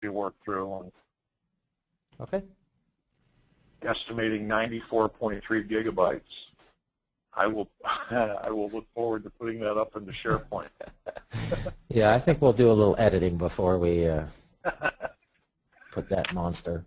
be worked through, and Okay. estimating 94.3 gigabytes. I will look forward to putting that up in the SharePoint. Yeah, I think we'll do a little editing before we put that monster.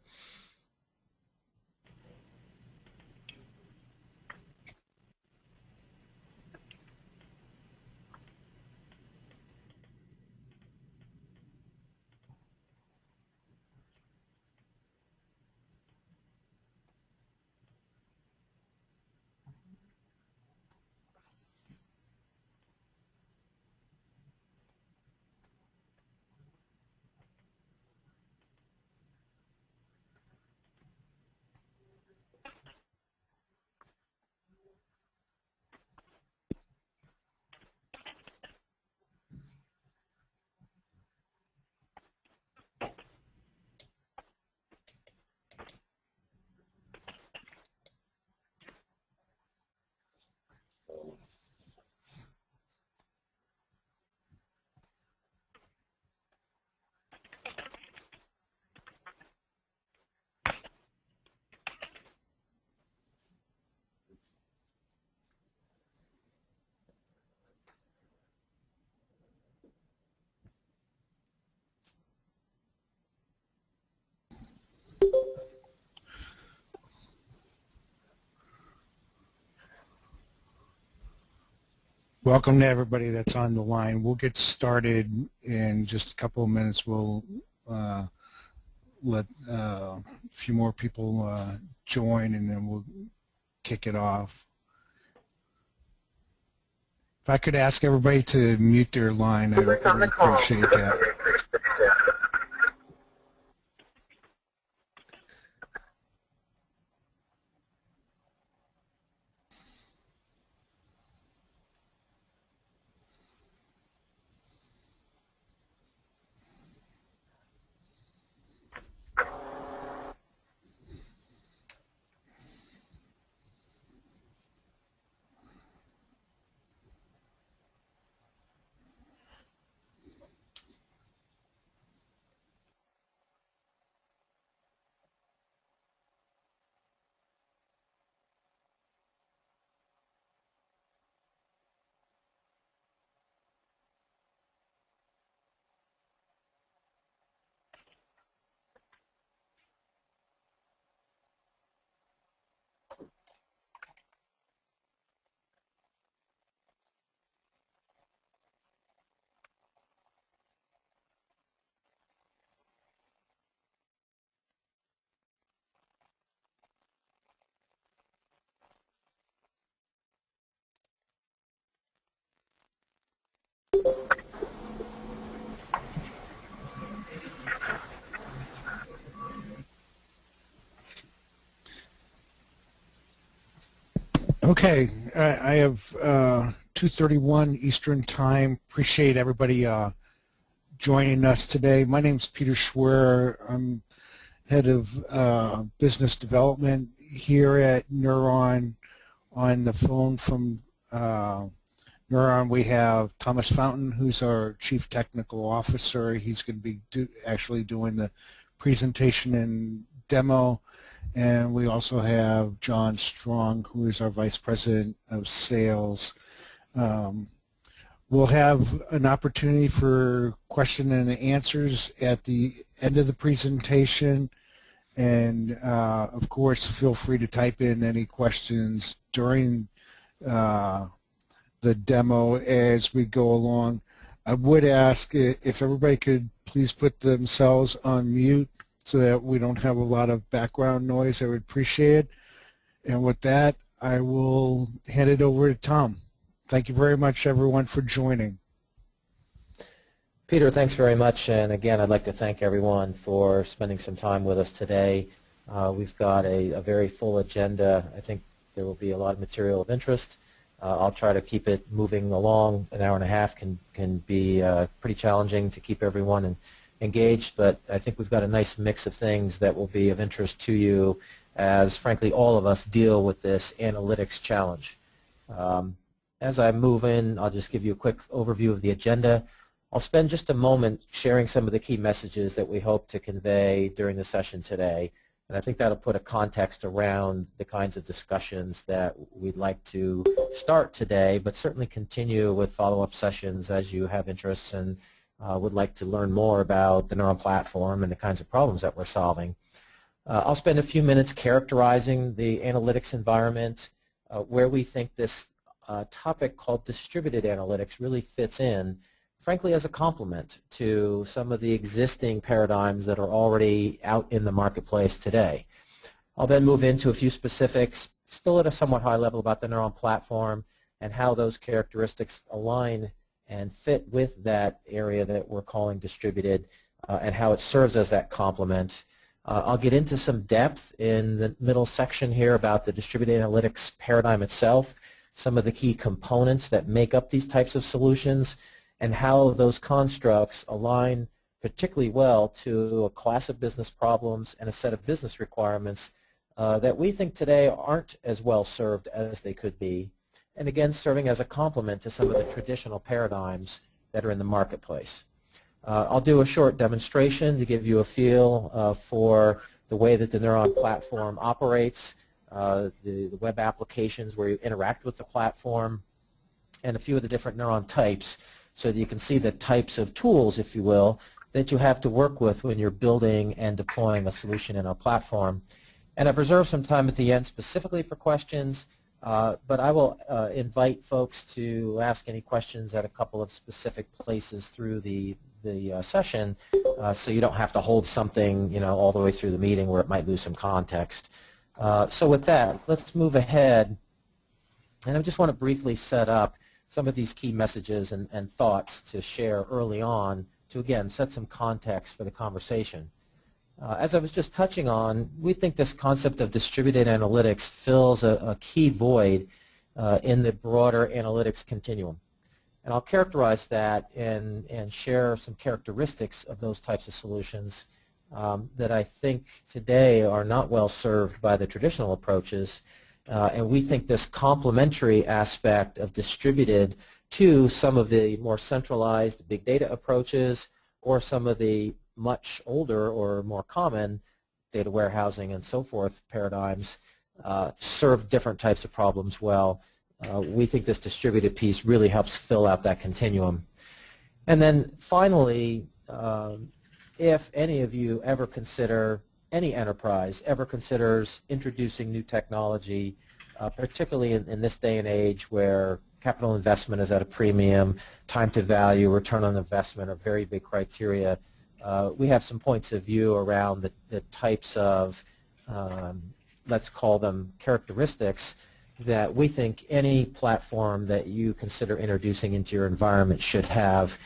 Welcome to everybody that's on the line. We'll get started in just a couple of minutes. We'll let a few more people join, and then we'll kick it off. If I could ask everybody to mute their line, I would appreciate that. Okay, I have 2:31 Eastern Time. Appreciate everybody joining us today. My name is Peter Schwer. I'm head of business development here at Neuron. On the phone from Neuron, we have Thomas Fountain, who's our Chief Technical Officer. He's going to be actually doing the presentation and demo. And we also have John Strong, who is our Vice President of Sales. We'll have an opportunity for question and answers at the end of the presentation. And, of course, feel free to type in any questions during the demo as we go along. I would ask if everybody could please put themselves on mute so that we don't have a lot of background noise. I would appreciate it. And with that, I will hand it over to Tom. Thank you very much, everyone, for joining. Peter, thanks very much. And again, I'd like to thank everyone for spending some time with us today. We've got a very full agenda. I think there will be a lot of material of interest. I'll try to keep it moving along. An hour and a half can be pretty challenging to keep everyone engaged, but I think we've got a nice mix of things that will be of interest to you as, frankly, all of us deal with this analytics challenge. As I move in, I'll just give you a quick overview of the agenda. I'll spend just a moment sharing some of the key messages that we hope to convey during the session today, and I think that'll put a context around the kinds of discussions that we'd like to start today, but certainly continue with follow-up sessions as you have interests and would like to learn more about the Neuron platform and the kinds of problems that we're solving. I'll spend a few minutes characterizing the analytics environment, where we think this topic called distributed analytics really fits in, frankly, as a complement to some of the existing paradigms that are already out in the marketplace today. I'll then move into a few specifics, still at a somewhat high level, about the Neuron platform and how those characteristics align and fit with that area that we're calling distributed and how it serves as that complement. I'll get into some depth in the middle section here about the distributed analytics paradigm itself, some of the key components that make up these types of solutions, and how those constructs align particularly well to a class of business problems and a set of business requirements that we think today aren't as well served as they could be, and again serving as a complement to some of the traditional paradigms that are in the marketplace. I'll do a short demonstration to give you a feel for the way that the Neuron platform operates, the web applications where you interact with the platform, and a few of the different neuron types so that you can see the types of tools, if you will, that you have to work with when you're building and deploying a solution in our platform. And I've reserved some time at the end specifically for questions, but I will invite folks to ask any questions at a couple of specific places through the session, so you don't have to hold something all the way through the meeting where it might lose some context. So with that, let's move ahead, and I just want to briefly set up some of these key messages and thoughts to share early on to, again, set some context for the conversation. As I was just touching on, we think this concept of distributed analytics fills a key void in the broader analytics continuum. And I'll characterize that and share some characteristics of those types of solutions that I think today are not well served by the traditional approaches. And we think this complementary aspect of distributed to some of the more centralized big data approaches or some of the much older or more common data warehousing and so forth paradigms serve different types of problems well. We think this distributed piece really helps fill out that continuum. And then finally, if any of you ever consider, any enterprise ever considers introducing new technology, particularly in this day and age where capital investment is at a premium, time to value, return on investment are very big criteria, we have some points of view around the types of, let's call them characteristics, that we think any platform that you consider introducing into your environment should have,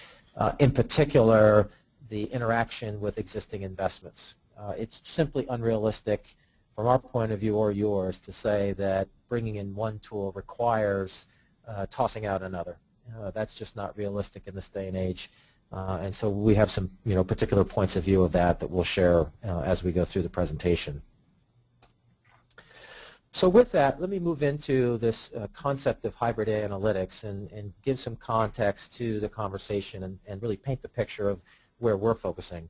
in particular the interaction with existing investments. It's simply unrealistic from our point of view or yours to say that bringing in one tool requires tossing out another. That's just not realistic in this day and age. And so we have some particular points of view of that we'll share as we go through the presentation. So with that, let me move into this concept of hybrid analytics and give some context to the conversation and really paint the picture of where we're focusing.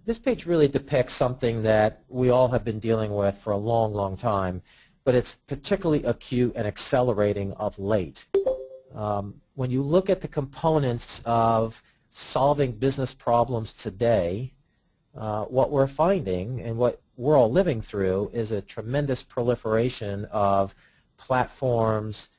This page really depicts something that we all have been dealing with for a long, long time, but it's particularly acute and accelerating of late. When you look at the components of solving business problems today, what we're finding and what we're all living through is a tremendous proliferation of platforms,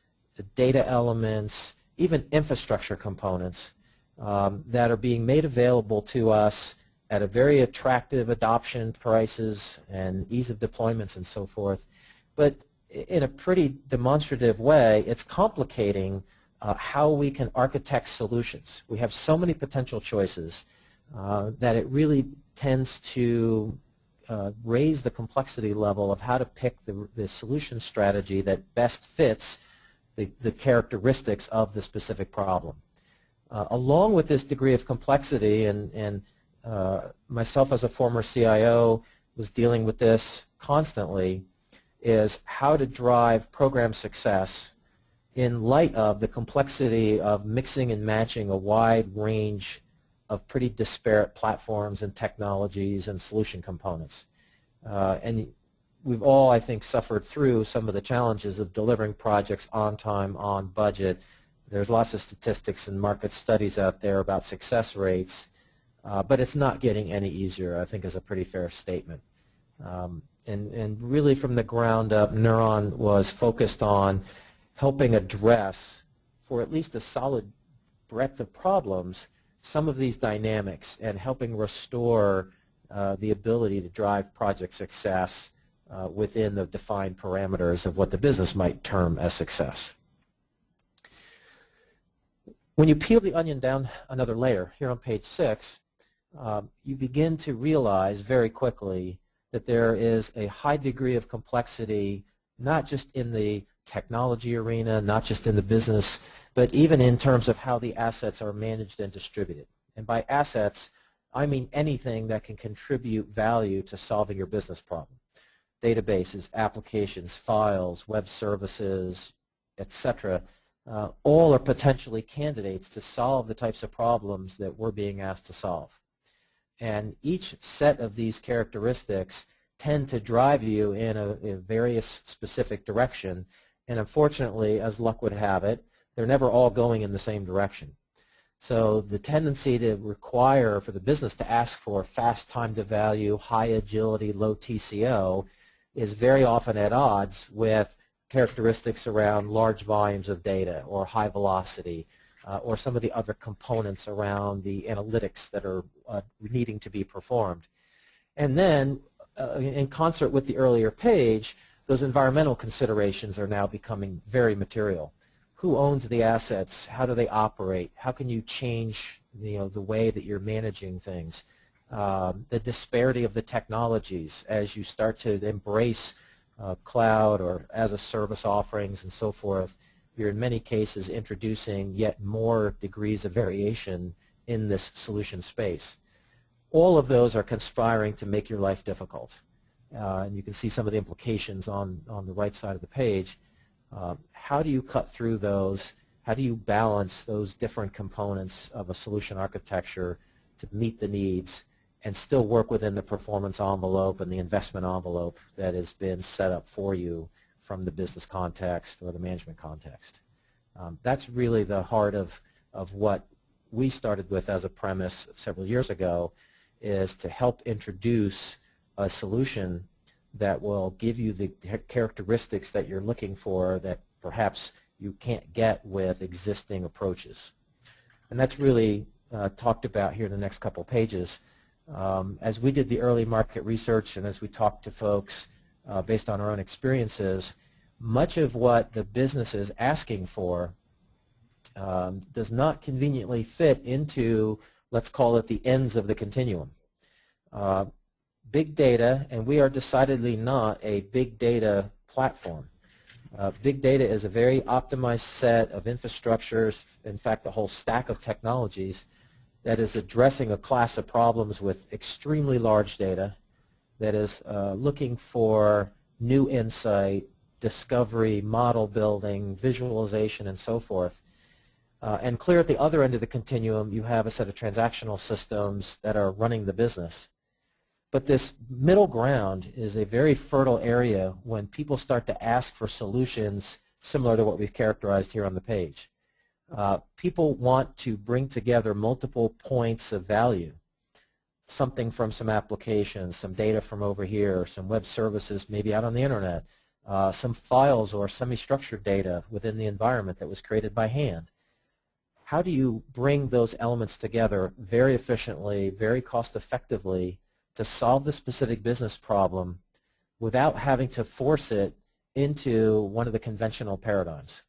data elements, even infrastructure components that are being made available to us at a very attractive adoption prices and ease of deployments and so forth. But in a pretty demonstrative way, it's complicating how we can architect solutions. We have so many potential choices that it really tends to raise the complexity level of how to pick the solution strategy that best fits the characteristics of the specific problem. Along with this degree of complexity, and myself as a former CIO was dealing with this constantly, is how to drive program success in light of the complexity of mixing and matching a wide range of pretty disparate platforms and technologies and solution components. And we've all, I think, suffered through some of the challenges of delivering projects on time, on budget. There's lots of statistics and market studies out there about success rates, but it's not getting any easier, I think is a pretty fair statement. And really from the ground up, Neuron was focused on helping address, for at least a solid breadth of problems, some of these dynamics and helping restore the ability to drive project success within the defined parameters of what the business might term as success. When you peel the onion down another layer, here on page 6, you begin to realize very quickly that there is a high degree of complexity, not just in the technology arena, not just in the business, but even in terms of how the assets are managed and distributed. And by assets, I mean anything that can contribute value to solving your business problem. Databases, applications, files, web services, etc. All are potentially candidates to solve the types of problems that we're being asked to solve. And each set of these characteristics tend to drive you in a various specific direction. And unfortunately, as luck would have it, they're never all going in the same direction. So the tendency to require for the business to ask for fast time to value, high agility, low TCO is very often at odds with characteristics around large volumes of data or high velocity or some of the other components around the analytics that are needing to be performed. And then in concert with the earlier page, those environmental considerations are now becoming very material. Who owns the assets? How do they operate? How can you change the way that you're managing things? The disparity of the technologies as you start to embrace cloud or as-a-service offerings and so forth. You're in many cases introducing yet more degrees of variation in this solution space. All of those are conspiring to make your life difficult. And you can see some of the implications on the right side of the page. How do you cut through those? How do you balance those different components of a solution architecture to meet the needs and still work within the performance envelope and the investment envelope that has been set up for you from the business context or the management context? That's really the heart of what we started with as a premise several years ago, is to help introduce a solution that will give you the characteristics that you're looking for that perhaps you can't get with existing approaches. And that's really talked about here in the next couple pages. As we did the early market research and as we talked to folks based on our own experiences, much of what the business is asking for does not conveniently fit into, let's call it, the ends of the continuum. Big data, and we are decidedly not a big data platform. Big data is a very optimized set of infrastructures, in fact a whole stack of technologies that is addressing a class of problems with extremely large data, that is looking for new insight, discovery, model building, visualization, and so forth. And clear at the other end of the continuum, you have a set of transactional systems that are running the business. But this middle ground is a very fertile area when people start to ask for solutions similar to what we've characterized here on the page. People want to bring together multiple points of value, something from some applications, some data from over here, some web services maybe out on the internet, some files or semi-structured data within the environment that was created by hand. How do you bring those elements together very efficiently, very cost effectively to solve the specific business problem without having to force it into one of the conventional paradigms?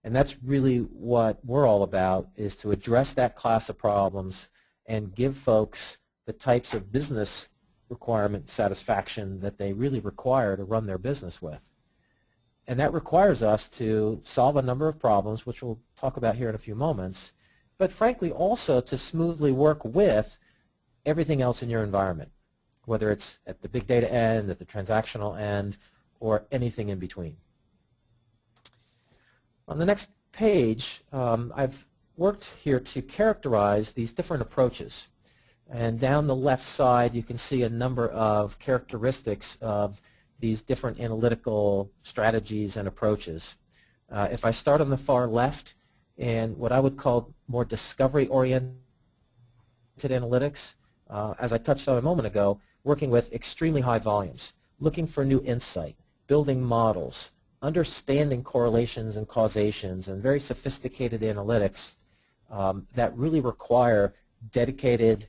And that's really what we're all about, is to address that class of problems and give folks the types of business requirement satisfaction that they really require to run their business with. And that requires us to solve a number of problems, which we'll talk about here in a few moments, but frankly also to smoothly work with everything else in your environment, whether it's at the big data end, at the transactional end, or anything in between. On the next page, I've worked here to characterize these different approaches. And down the left side, you can see a number of characteristics of these different analytical strategies and approaches. If I start on the far left, in what I would call more discovery-oriented analytics, as I touched on a moment ago, working with extremely high volumes, looking for new insight, building models, understanding correlations and causations, and very sophisticated analytics that really require dedicated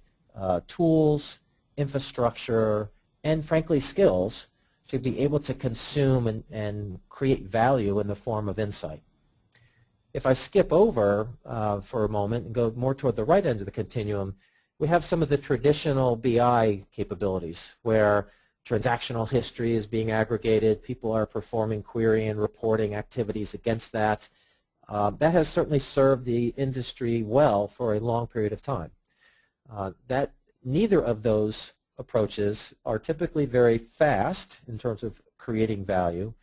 tools, infrastructure, and frankly skills to be able to consume and create value in the form of insight. If I skip over for a moment and go more toward the right end of the continuum, we have some of the traditional BI capabilities where transactional history is being aggregated, people are performing query and reporting activities against that. That has certainly served the industry well for a long period of time. Neither of those approaches are typically very fast in terms of creating value,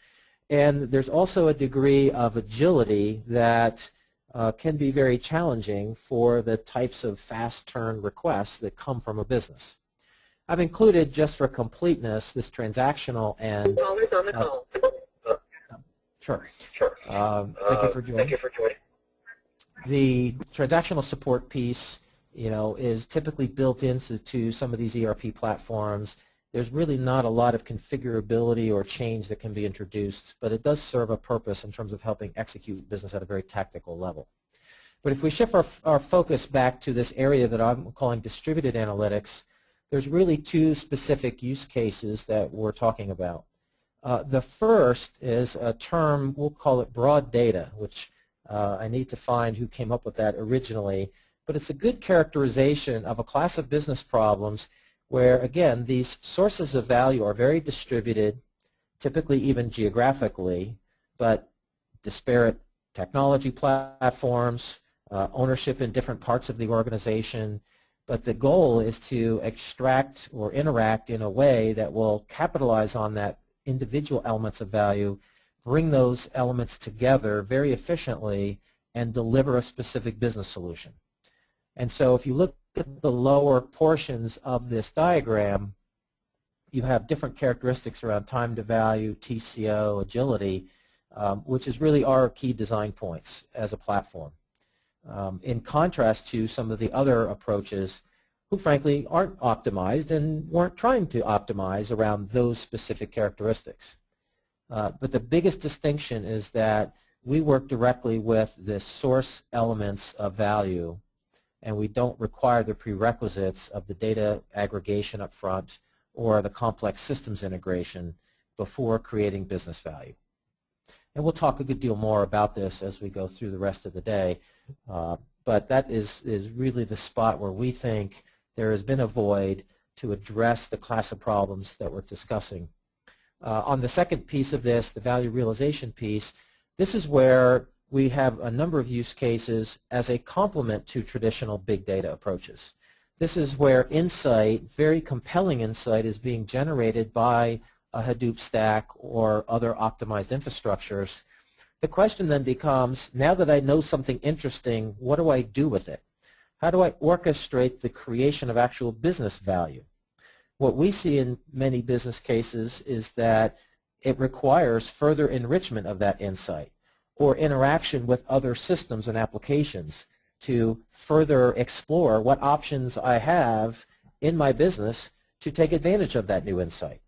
and there's also a degree of agility that can be very challenging for the types of fast turn requests that come from a business. I've included, just for completeness, this transactional and sure. Thank you for joining. The transactional support piece, is typically built into some of these ERP platforms. There's really not a lot of configurability or change that can be introduced, but it does serve a purpose in terms of helping execute business at a very tactical level. But if we shift our focus back to this area that I'm calling distributed analytics, there's really two specific use cases that we're talking about. The first is a term, we'll call it broad data, which I need to find who came up with that originally, but it's a good characterization of a class of business problems where, again, these sources of value are very distributed, typically even geographically, but disparate technology platforms, ownership in different parts of the organization, but the goal is to extract or interact in a way that will capitalize on that individual elements of value, bring those elements together very efficiently, and deliver a specific business solution. And so if you look at the lower portions of this diagram, you have different characteristics around time to value, TCO, agility, which is really our key design points as a platform. In contrast to some of the other approaches who frankly aren't optimized and weren't trying to optimize around those specific characteristics. But the biggest distinction is that we work directly with the source elements of value, and we don't require the prerequisites of the data aggregation up front or the complex systems integration before creating business value. And we'll talk a good deal more about this as we go through the rest of the day, but that is really the spot where we think there has been a void to address the class of problems that we're discussing. On the second piece of this, the value realization piece, this is where we have a number of use cases as a complement to traditional big data approaches. This is where insight, very compelling insight, is being generated by a Hadoop stack or other optimized infrastructures. The question then becomes, now that I know something interesting, what do I do with it? How do I orchestrate the creation of actual business value? What we see in many business cases is that it requires further enrichment of that insight or interaction with other systems and applications to further explore what options I have in my business to take advantage of that new insight.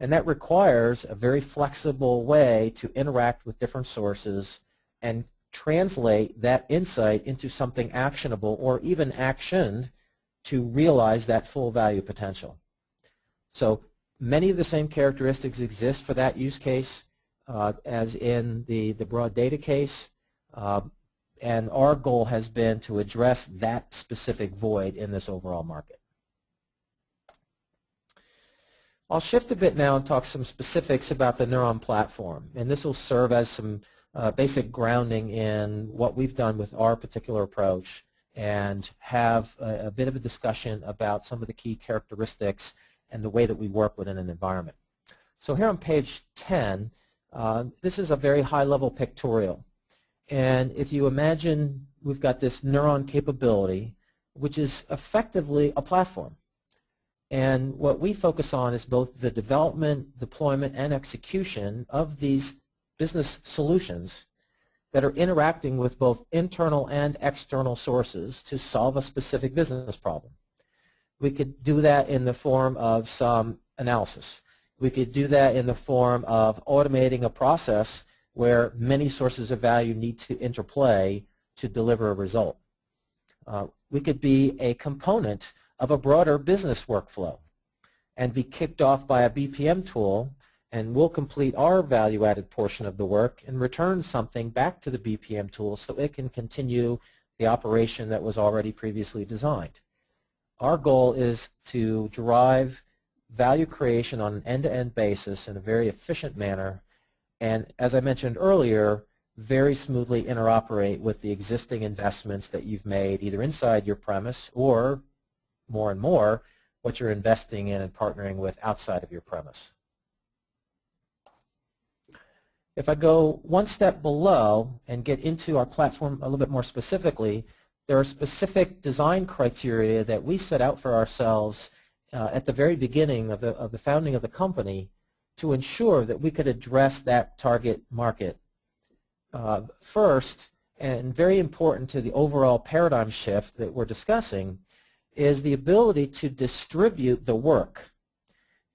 And that requires a very flexible way to interact with different sources and translate that insight into something actionable or even actioned to realize that full value potential. So many of the same characteristics exist for that use case as in the broad data case, and our goal has been to address that specific void in this overall market. I'll shift a bit now and talk some specifics about the Neuron platform, and this will serve as some basic grounding in what we've done with our particular approach and have a bit of a discussion about some of the key characteristics and the way that we work within an environment. So here on page 10, this is a very high-level pictorial, And if you imagine we've got this neuron capability, which is effectively a platform. And what we focus on is both the development, deployment, and execution of these business solutions that are interacting with both internal and external sources to solve a specific business problem. We could do that in the form of some analysis. We could do that in the form of automating a process where many sources of value need to interplay to deliver a result. We could be a component of a broader business workflow and be kicked off by a BPM tool, and we'll complete our value-added portion of the work and return something back to the BPM tool so it can continue the operation that was already previously designed. Our goal is to drive value creation on an end-to-end basis in a very efficient manner, and as I mentioned earlier, very smoothly interoperate with the existing investments that you've made either inside your premise or, more and more, what you're investing in and partnering with outside of your premise. If I go one step below and get into our platform a little bit more specifically, there are specific design criteria that we set out for ourselves at the very beginning of the founding of the company to ensure that we could address that target market. First, and very important to the overall paradigm shift that we're discussing, is the ability to distribute the work.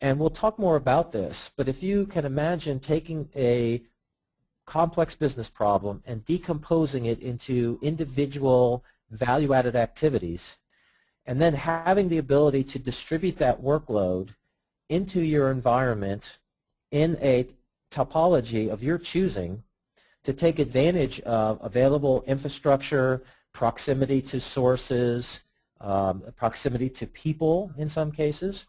And we'll talk more about this, but if you can imagine taking a complex business problem and decomposing it into individual value-added activities, and then having the ability to distribute that workload into your environment in a topology of your choosing to take advantage of available infrastructure, proximity to sources, proximity to people in some cases.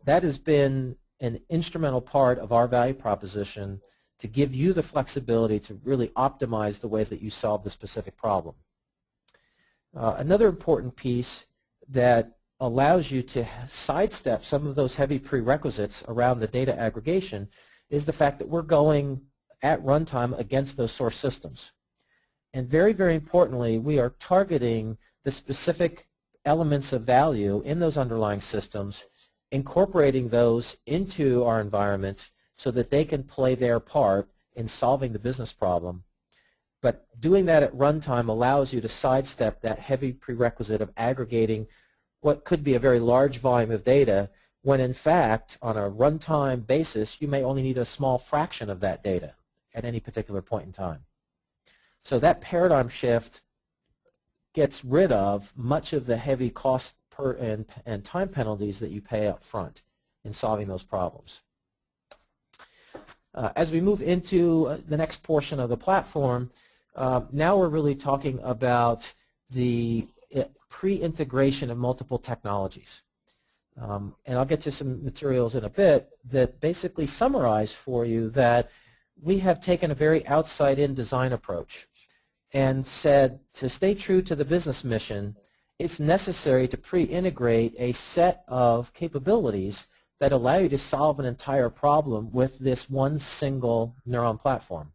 That has been an instrumental part of our value proposition to give you the flexibility to really optimize the way that you solve the specific problem. Another important piece that allows you to sidestep some of those heavy prerequisites around the data aggregation is the fact that we're going at runtime against those source systems. And very, very importantly, we are targeting the specific elements of value in those underlying systems, incorporating those into our environment so that they can play their part in solving the business problem. But doing that at runtime allows you to sidestep that heavy prerequisite of aggregating what could be a very large volume of data when in fact on a runtime basis you may only need a small fraction of that data at any particular point in time. So that paradigm shift gets rid of much of the heavy cost and time penalties that you pay up front in solving those problems. As we move into the next portion of the platform, now we're really talking about the pre-integration of multiple technologies. And I'll get to some materials in a bit that basically summarize for you that we have taken a very outside-in design approach and said to stay true to the business mission, it's necessary to pre-integrate a set of capabilities that allow you to solve an entire problem with this one single neuron platform.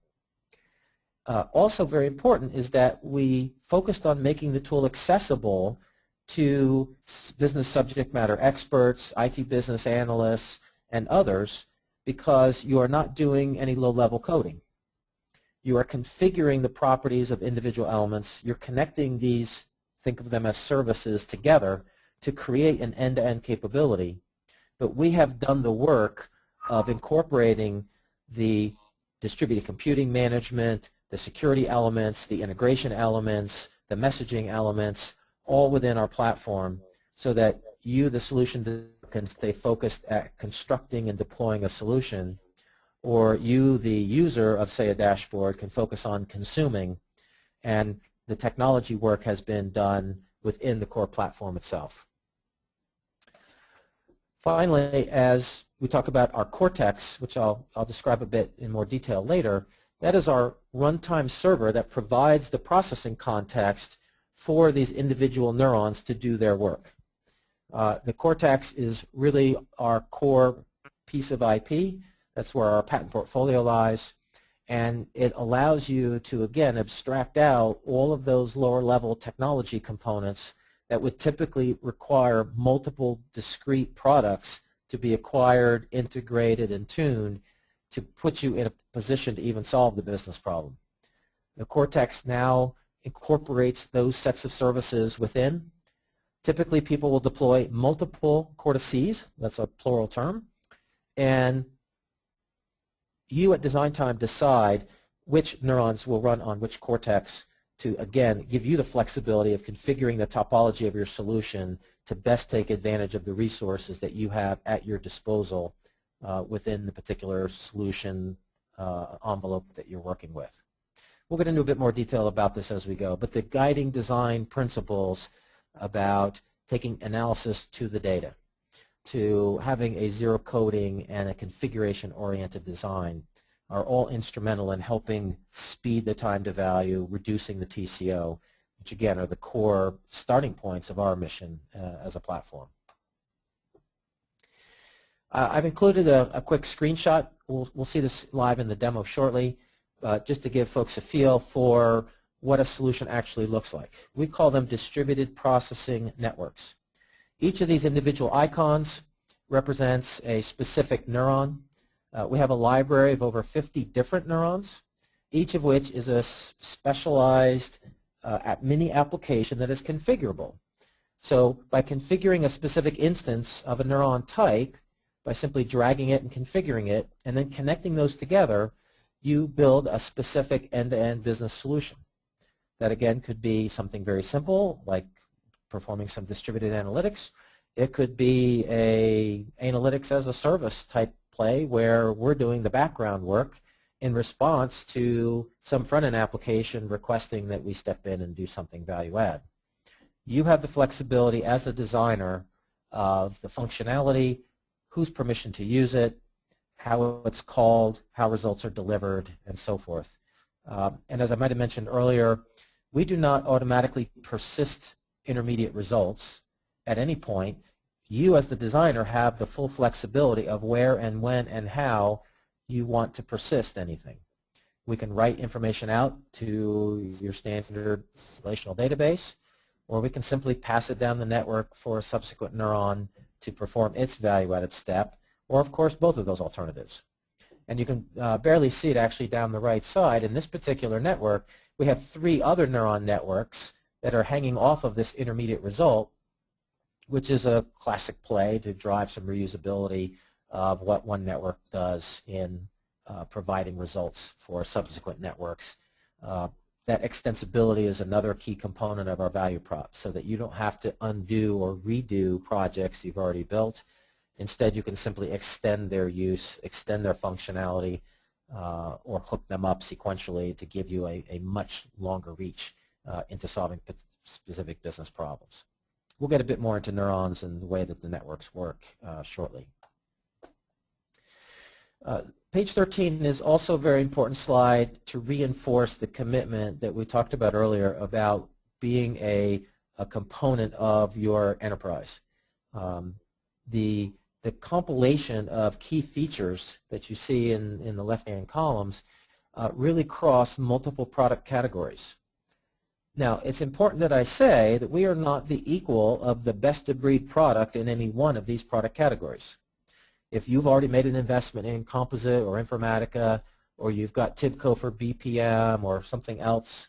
Also very important is that we focused on making the tool accessible to business subject matter experts, IT business analysts, and others because you are not doing any low-level coding. You are configuring the properties of individual elements. You're connecting these, think of them as services, together to create an end-to-end capability. But we have done the work of incorporating the distributed computing management, the security elements, the integration elements, the messaging elements, all within our platform so that you, the solution, can stay focused at constructing and deploying a solution, or you, the user of, say, a dashboard, can focus on consuming, and the technology work has been done within the core platform itself. Finally, as we talk about our Cortex, which I'll describe a bit in more detail later, that is our runtime server that provides the processing context for these individual neurons to do their work. The Cortex is really our core piece of IP. That's where our patent portfolio lies. and it allows you to, again, abstract out all of those lower-level technology components that would typically require multiple discrete products to be acquired, integrated, and tuned to put you in a position to even solve the business problem. The Cortex now incorporates those sets of services within. Typically, people will deploy multiple cortices, that's a plural term, and you at design time decide which neurons will run on which cortex to, again, give you the flexibility of configuring the topology of your solution to best take advantage of the resources that you have at your disposal within the particular solution envelope that you're working with. We'll get into a bit more detail about this as we go, but the guiding design principles about taking analysis to the data, to having a zero coding and a configuration-oriented design are all instrumental in helping speed the time to value, reducing the TCO, which again are the core starting points of our mission as a platform. I've included a quick screenshot. We'll see this live in the demo shortly, just to give folks a feel for what a solution actually looks like. We call them distributed processing networks. Each of these individual icons represents a specific neuron. We have a library of over 50 different neurons, each of which is a specialized mini application that is configurable. So by configuring a specific instance of a neuron type, by simply dragging it and configuring it, and then connecting those together, you build a specific end-to-end business solution. That again could be something very simple, like performing some distributed analytics. It could be a analytics as a service type play where we're doing the background work in response to some front-end application requesting that we step in and do something value add. You have the flexibility as a designer of the functionality, whose permission to use it, how it's called, how results are delivered, and so forth. And as I might have mentioned earlier, we do not automatically persist intermediate results at any point. You as the designer have the full flexibility of where and when and how you want to persist anything. We can write information out to your standard relational database, or we can simply pass it down the network for a subsequent neuron to perform its value-added step, or of course both of those alternatives. And you can barely see it actually down the right side. In this particular network, we have 3 other neuron networks that are hanging off of this intermediate result, which is a classic play to drive some reusability of what one network does in providing results for subsequent networks. That extensibility is another key component of our value prop, so that you don't have to undo or redo projects you've already built. Instead, you can simply extend their use, extend their functionality, or hook them up sequentially to give you a much longer reach into solving specific business problems. We'll get a bit more into neurons and the way that the networks work shortly. Page 13 is also a very important slide to reinforce the commitment that we talked about earlier about being a component of your enterprise. The compilation of key features that you see in the left-hand columns really cross multiple product categories. Now, it's important that I say that we are not the equal of the best-of-breed product in any one of these product categories. If you've already made an investment in Composite or Informatica, or you've got TIBCO for BPM or something else,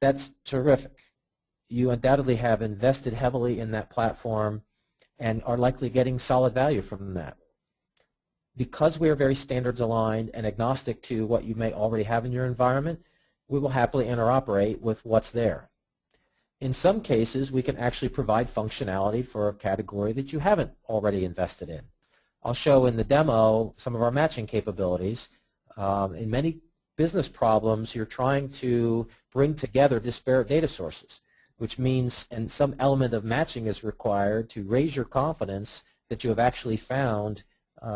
that's terrific. You undoubtedly have invested heavily in that platform and are likely getting solid value from that. Because we are very standards aligned and agnostic to what you may already have in your environment, we will happily interoperate with what's there. In some cases, we can actually provide functionality for a category that you haven't already invested in. I'll show in the demo some of our matching capabilities. In many business problems, you're trying to bring together disparate data sources, which means and some element of matching is required to raise your confidence that you have actually found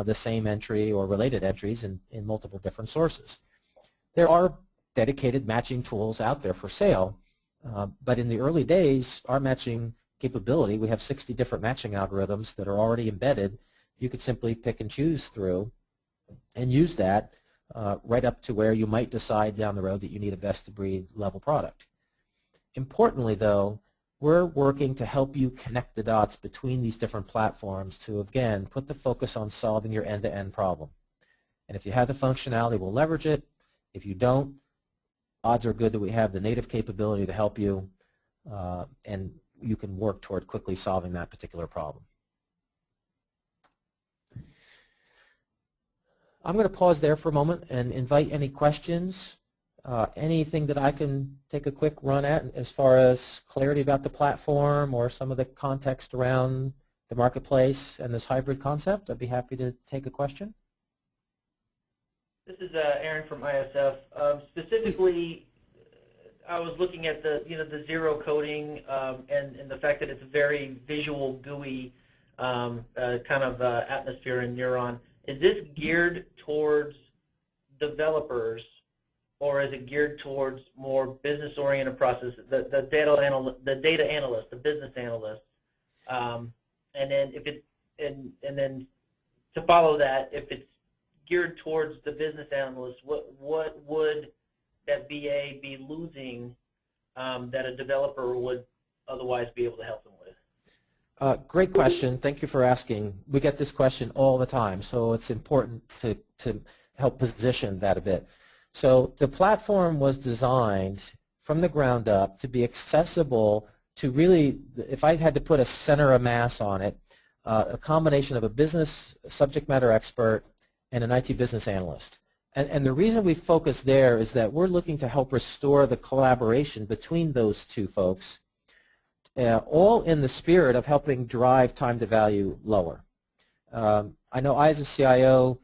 the same entry or related entries in multiple different sources. There are dedicated matching tools out there for sale, but in the early days, our matching capability, we have 60 different matching algorithms that are already embedded. You could simply pick and choose through and use that right up to where you might decide down the road that you need a best-of-breed level product. Importantly, though, we're working to help you connect the dots between these different platforms to, again, put the focus on solving your end-to-end problem. And if you have the functionality, we'll leverage it. If you don't, odds are good that we have the native capability to help you, and you can work toward quickly solving that particular problem. I'm going to pause there for a moment and invite any questions, anything that I can take a quick run at as far as clarity about the platform or some of the context around the marketplace and this hybrid concept. I'd be happy to take a question. This is Aaron from ISF. Specifically, I was looking at the zero coding and the fact that it's a very visual, GUI kind of atmosphere in Neuron. Is this geared towards developers, or is it geared towards more business-oriented processes, the data analyst, the business analyst? And then if it and then to follow that, if it's geared towards the business analyst, what would that VA be losing that a developer would otherwise be able to help them with? Great question. Thank you for asking. We get this question all the time, so it's important to help position that a bit. So the platform was designed from the ground up to be accessible to really, if I had to put a center of mass on it, a combination of a business subject matter expert and an IT business analyst. And the reason we focus there is that we're looking to help restore the collaboration between those two folks, all in the spirit of helping drive time to value lower. I know I, as a CIO,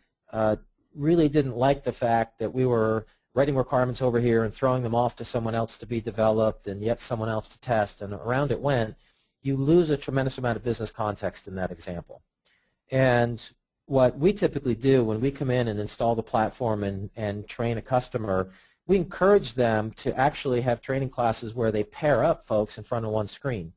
really didn't like the fact that we were writing requirements over here and throwing them off to someone else to be developed and yet someone else to test, and around it went. You lose a tremendous amount of business context in that example. And what we typically do when we come in and install the platform and train a customer, we encourage them to actually have training classes where they pair up folks in front of one screen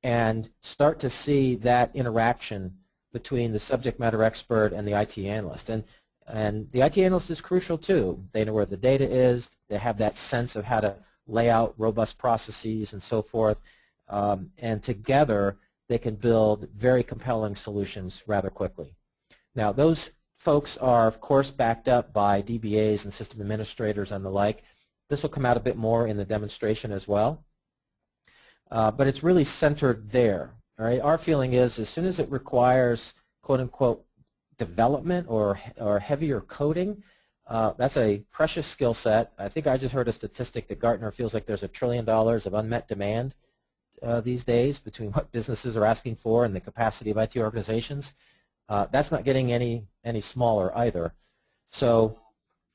and start to see that interaction between the subject matter expert and the IT analyst. And the IT analyst is crucial too. They know where the data is. They have that sense of how to lay out robust processes and so forth. And together they can build very compelling solutions rather quickly. Now, those folks are, of course, backed up by DBAs and system administrators and the like. This will come out a bit more in the demonstration as well. But it's really centered there. All right? Our feeling is as soon as it requires, quote unquote, development or heavier coding, that's a precious skill set. I think I just heard a statistic that Gartner feels like there's $1 trillion of unmet demand these days between what businesses are asking for and the capacity of IT organizations. That's not getting any smaller either. So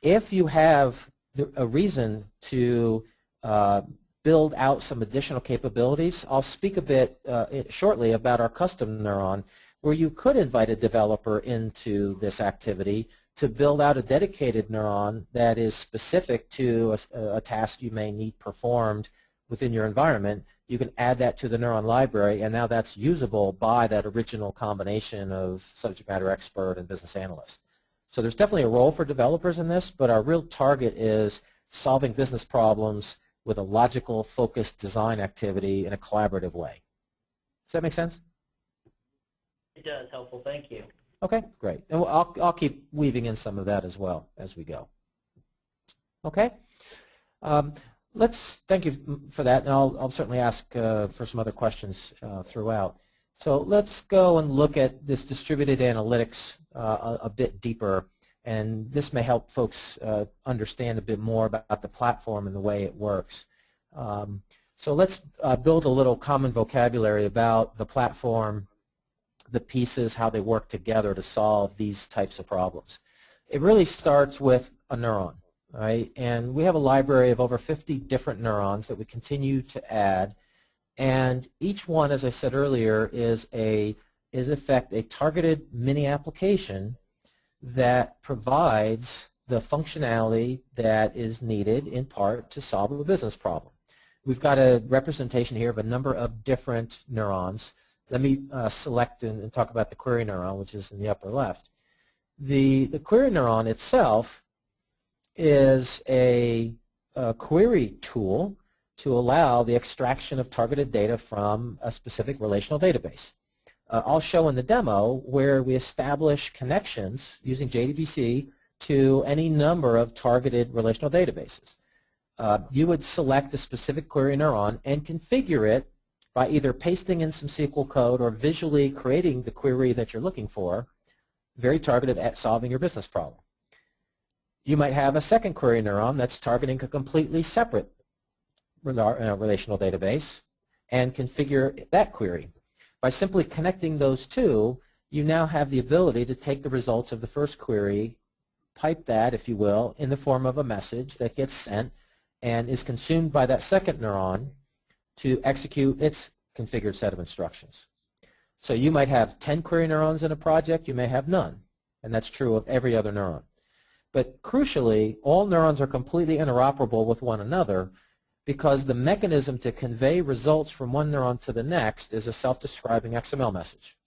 if you have a reason to build out some additional capabilities, I'll speak a bit shortly about our custom Neuron, where you could invite a developer into this activity to build out a dedicated Neuron that is specific to a task you may need performed within your environment. You can add that to the Neuron library, and now that's usable by that original combination of subject matter expert and business analyst. So there's definitely a role for developers in this, but our real target is solving business problems with a logical, focused design activity in a collaborative way. Does that make sense? It does. Helpful. Thank you. Okay, great. And I'll keep weaving in some of that as well as we go. Okay. Thank you for that, and I'll certainly ask for some other questions throughout. So let's go and look at this distributed analytics a bit deeper, and this may help folks understand a bit more about the platform and the way it works. So let's build a little common vocabulary about the platform, the pieces, how they work together to solve these types of problems. It really starts with a neuron. Right? And we have a library of over 50 different neurons that we continue to add, and each one, as I said earlier, is in effect a targeted mini application that provides the functionality that is needed in part to solve a business problem. We've got a representation here of a number of different neurons. Let me select and talk about the query neuron, which is in the upper left. The query neuron itself is a query tool to allow the extraction of targeted data from a specific relational database. I'll show in the demo where we establish connections using JDBC to any number of targeted relational databases. You would select a specific query neuron and configure it by either pasting in some SQL code or visually creating the query that you're looking for, very targeted at solving your business problem. You might have a second query neuron that's targeting a completely separate relational database and configure that query. By simply connecting those two, you now have the ability to take the results of the first query, pipe that, if you will, in the form of a message that gets sent and is consumed by that second neuron to execute its configured set of instructions. So you might have 10 query neurons in a project, you may have none, and that's true of every other neuron. But crucially, all neurons are completely interoperable with one another because the mechanism to convey results from one neuron to the next is a self-describing XML message.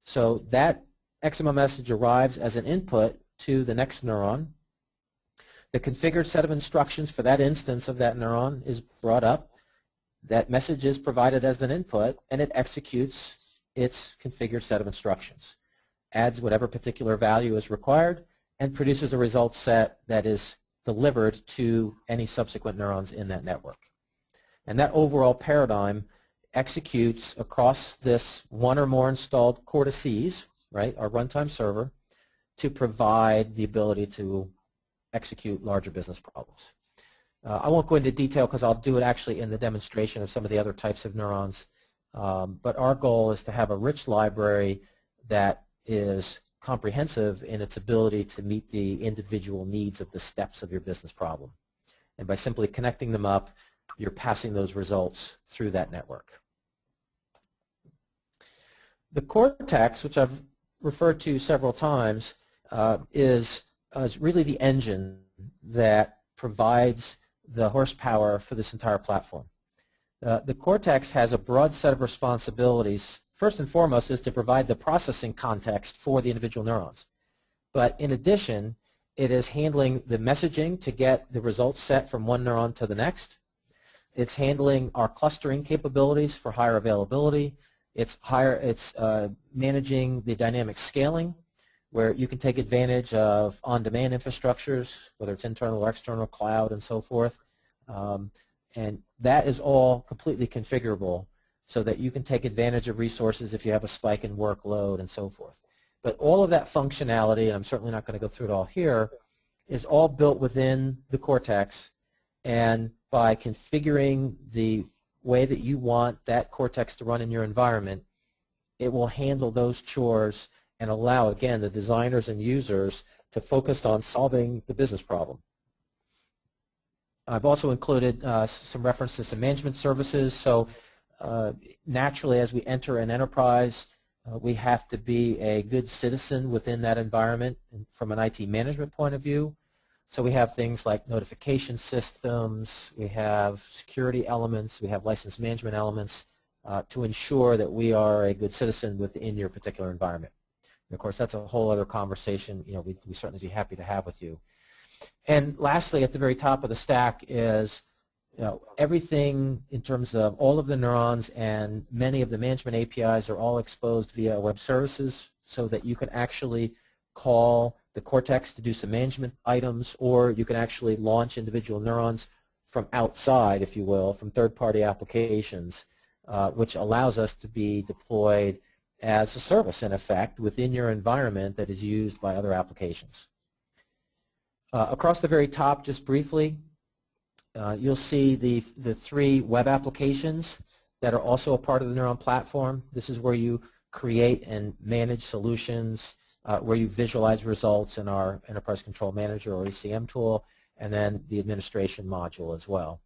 So that XML message arrives as an input to the next neuron. The configured set of instructions for that instance of that neuron is brought up. That message is provided as an input, and it executes its configured set of instructions, adds whatever particular value is required, and produces a result set that is delivered to any subsequent neurons in that network. And that overall paradigm executes across this one or more installed cortices, right, our runtime server, to provide the ability to execute larger business problems. I won't go into detail because I'll do it actually in the demonstration of some of the other types of neurons, but our goal is to have a rich library that is comprehensive in its ability to meet the individual needs of the steps of your business problem. And by simply connecting them up, you're passing those results through that network. The cortex, which I've referred to several times, is really the engine that provides the horsepower for this entire platform. The cortex has a broad set of responsibilities. First and foremost is to provide the processing context for the individual neurons. But in addition, it is handling the messaging to get the results set from one neuron to the next. It's handling our clustering capabilities for higher availability. It's managing the dynamic scaling, where you can take advantage of on-demand infrastructures, whether it's internal or external, cloud, and so forth. And that is all completely configurable so that you can take advantage of resources if you have a spike in workload and so forth. But all of that functionality, and I'm certainly not going to go through it all here, is all built within the cortex, and by configuring the way that you want that cortex to run in your environment, it will handle those chores and allow, again, the designers and users to focus on solving the business problem. I've also included some references to management services. So naturally, as we enter an enterprise, we have to be a good citizen within that environment from an IT management point of view. So we have things like notification systems, we have security elements, we have license management elements to ensure that we are a good citizen within your particular environment. And of course, that's a whole other conversation, we'd certainly be happy to have with you. And lastly, at the very top of the stack is everything in terms of all of the neurons, and many of the management APIs are all exposed via web services so that you can actually call the cortex to do some management items, or you can actually launch individual neurons from outside, if you will, from third-party applications, which allows us to be deployed as a service, in effect, within your environment that is used by other applications. Across the very top, just briefly, you'll see the three web applications that are also a part of the Neuron platform. This is where you create and manage solutions, where you visualize results in our Enterprise Control Manager or ECM tool, and then the administration module as well.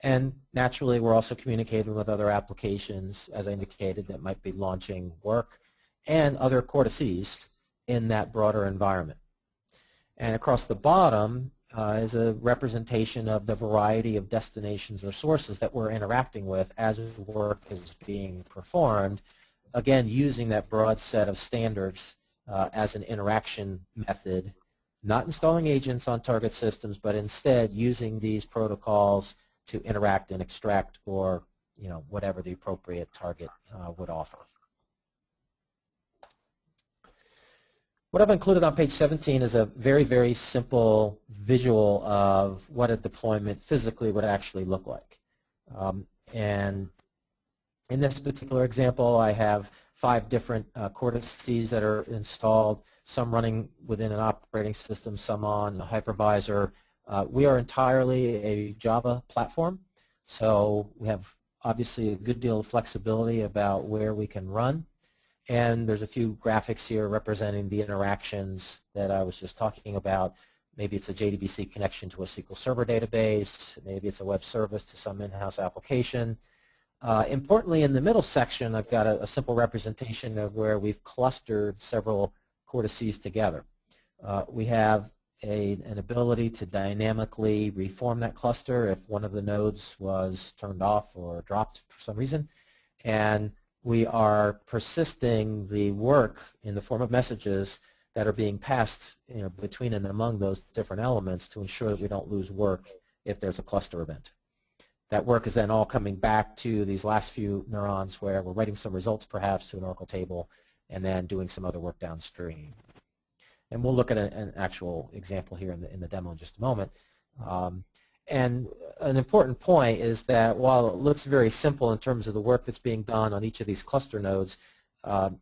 And naturally, we're also communicating with other applications, as I indicated, that might be launching work, and other cortices in that broader environment. And across the bottom is a representation of the variety of destinations or sources that we're interacting with as work is being performed, again, using that broad set of standards as an interaction method not installing agents on target systems, but instead using these protocols to interact and extract, or whatever the appropriate target would offer. What I've included on page 17 is a very, very simple visual of what a deployment physically would actually look like. And in this particular example, I have 5 different cortices that are installed, some running within an operating system, some on a hypervisor. We are entirely a Java platform, so we have obviously a good deal of flexibility about where we can run. And there's a few graphics here representing the interactions that I was just talking about. Maybe it's a JDBC connection to a SQL Server database. Maybe it's a web service to some in-house application. Importantly, in the middle section, I've got a simple representation of where we've clustered several cortices together. We have an ability to dynamically reform that cluster if one of the nodes was turned off or dropped for some reason. And we are persisting the work in the form of messages that are being passed between and among those different elements to ensure that we don't lose work if there's a cluster event. That work is then all coming back to these last few neurons where we're writing some results perhaps to an Oracle table and then doing some other work downstream. And we'll look at an actual example here in the demo in just a moment. And an important point is that while it looks very simple in terms of the work that's being done on each of these cluster nodes,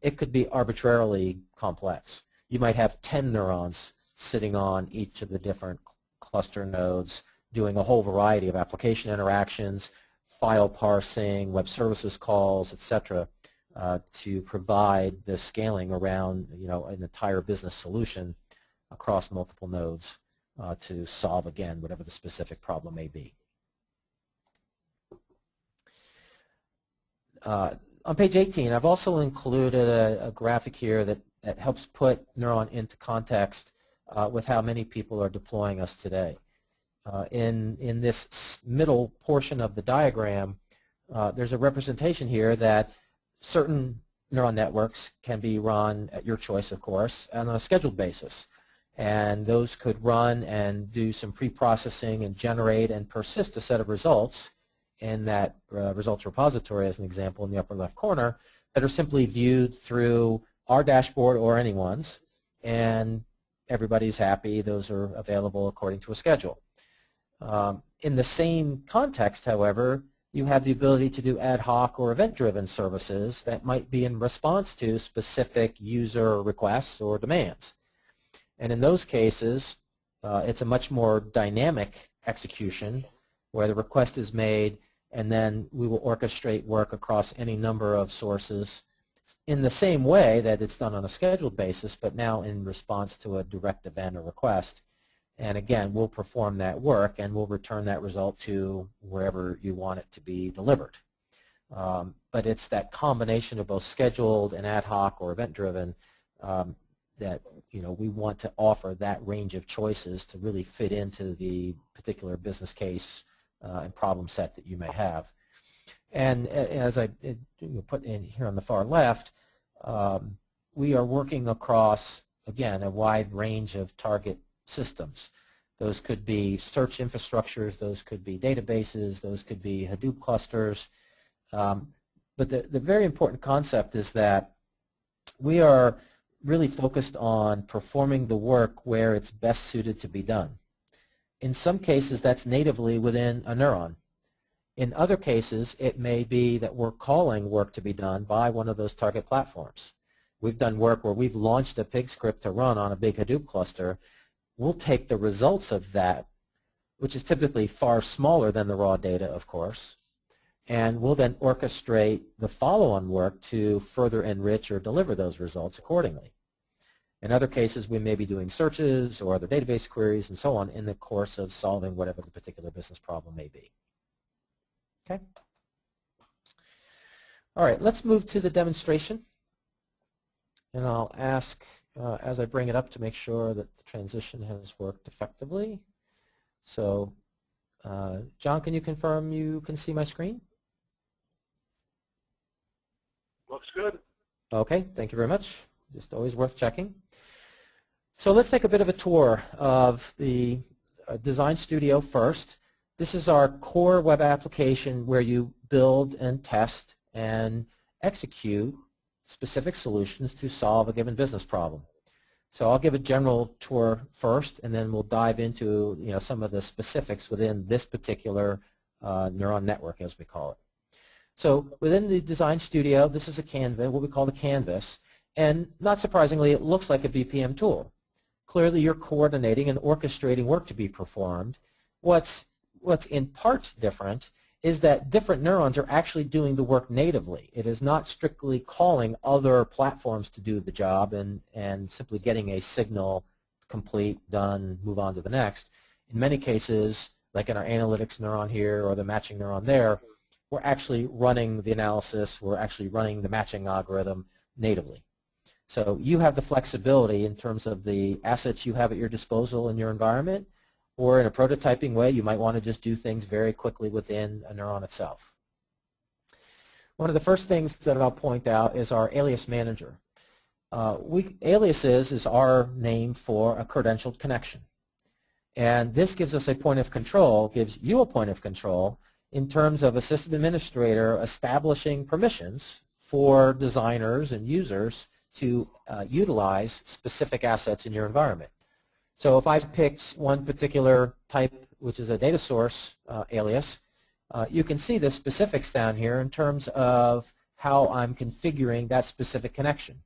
it could be arbitrarily complex. You might have 10 neurons sitting on each of the different cluster nodes doing a whole variety of application interactions, file parsing, web services calls, etc., to provide the scaling around an entire business solution across multiple nodes to solve, again, whatever the specific problem may be. On page 18, I've also included a graphic here that helps put Neuron into context with how many people are deploying us today. In this middle portion of the diagram, there's a representation here that certain neuron networks can be run at your choice, of course, on a scheduled basis. And those could run and do some pre-processing and generate and persist a set of results in that results repository, as an example, in the upper left corner, that are simply viewed through our dashboard or anyone's, and everybody's happy. Those are available according to a schedule. In the same context, however, you have the ability to do ad hoc or event-driven services that might be in response to specific user requests or demands. And in those cases, it's a much more dynamic execution where the request is made and then we will orchestrate work across any number of sources in the same way that it's done on a scheduled basis, but now in response to a direct event or request. And again, we'll perform that work and we'll return that result to wherever you want it to be delivered. But it's that combination of both scheduled and ad hoc or event-driven that we want to offer that range of choices to really fit into the particular business case and problem set that you may have. And as I put in here on the far left, we are working across, again, a wide range of target systems. Those could be search infrastructures, those could be databases, those could be Hadoop clusters. But the very important concept is that we are really focused on performing the work where it's best suited to be done. In some cases, that's natively within a neuron. In other cases, it may be that we're calling work to be done by one of those target platforms. We've done work where we've launched a pig script to run on a big Hadoop cluster. We'll take the results of that, which is typically far smaller than the raw data, of course, and we'll then orchestrate the follow-on work to further enrich or deliver those results accordingly. In other cases, we may be doing searches or other database queries and so on in the course of solving whatever the particular business problem may be. Okay? All right, let's move to the demonstration. And I'll ask, as I bring it up, to make sure that the transition has worked effectively. So, John, can you confirm you can see my screen? Looks good. Okay, thank you very much. Just always worth checking. So let's take a bit of a tour of the Design Studio first. This is our core web application where you build and test and execute specific solutions to solve a given business problem. So I'll give a general tour first, and then we'll dive into some of the specifics within this particular neuron network, as we call it. So within the Design Studio, this is a canvas, what we call the canvas, and not surprisingly, it looks like a BPM tool. Clearly, you're coordinating and orchestrating work to be performed. What's in part different is that different neurons are actually doing the work natively. It is not strictly calling other platforms to do the job and simply getting a signal complete, done, move on to the next. In many cases, like in our analytics neuron here or the matching neuron there, we're actually running the analysis, we're actually running the matching algorithm natively. So you have the flexibility in terms of the assets you have at your disposal in your environment, or in a prototyping way, you might want to just do things very quickly within a neuron itself. One of the first things that I'll point out is our alias manager. Aliases is our name for a credentialed connection. And this gives us a point of control, gives you a point of control in terms of a system administrator establishing permissions for designers and users to utilize specific assets in your environment. So if I picked one particular type, which is a data source alias, you can see the specifics down here in terms of how I'm configuring that specific connection.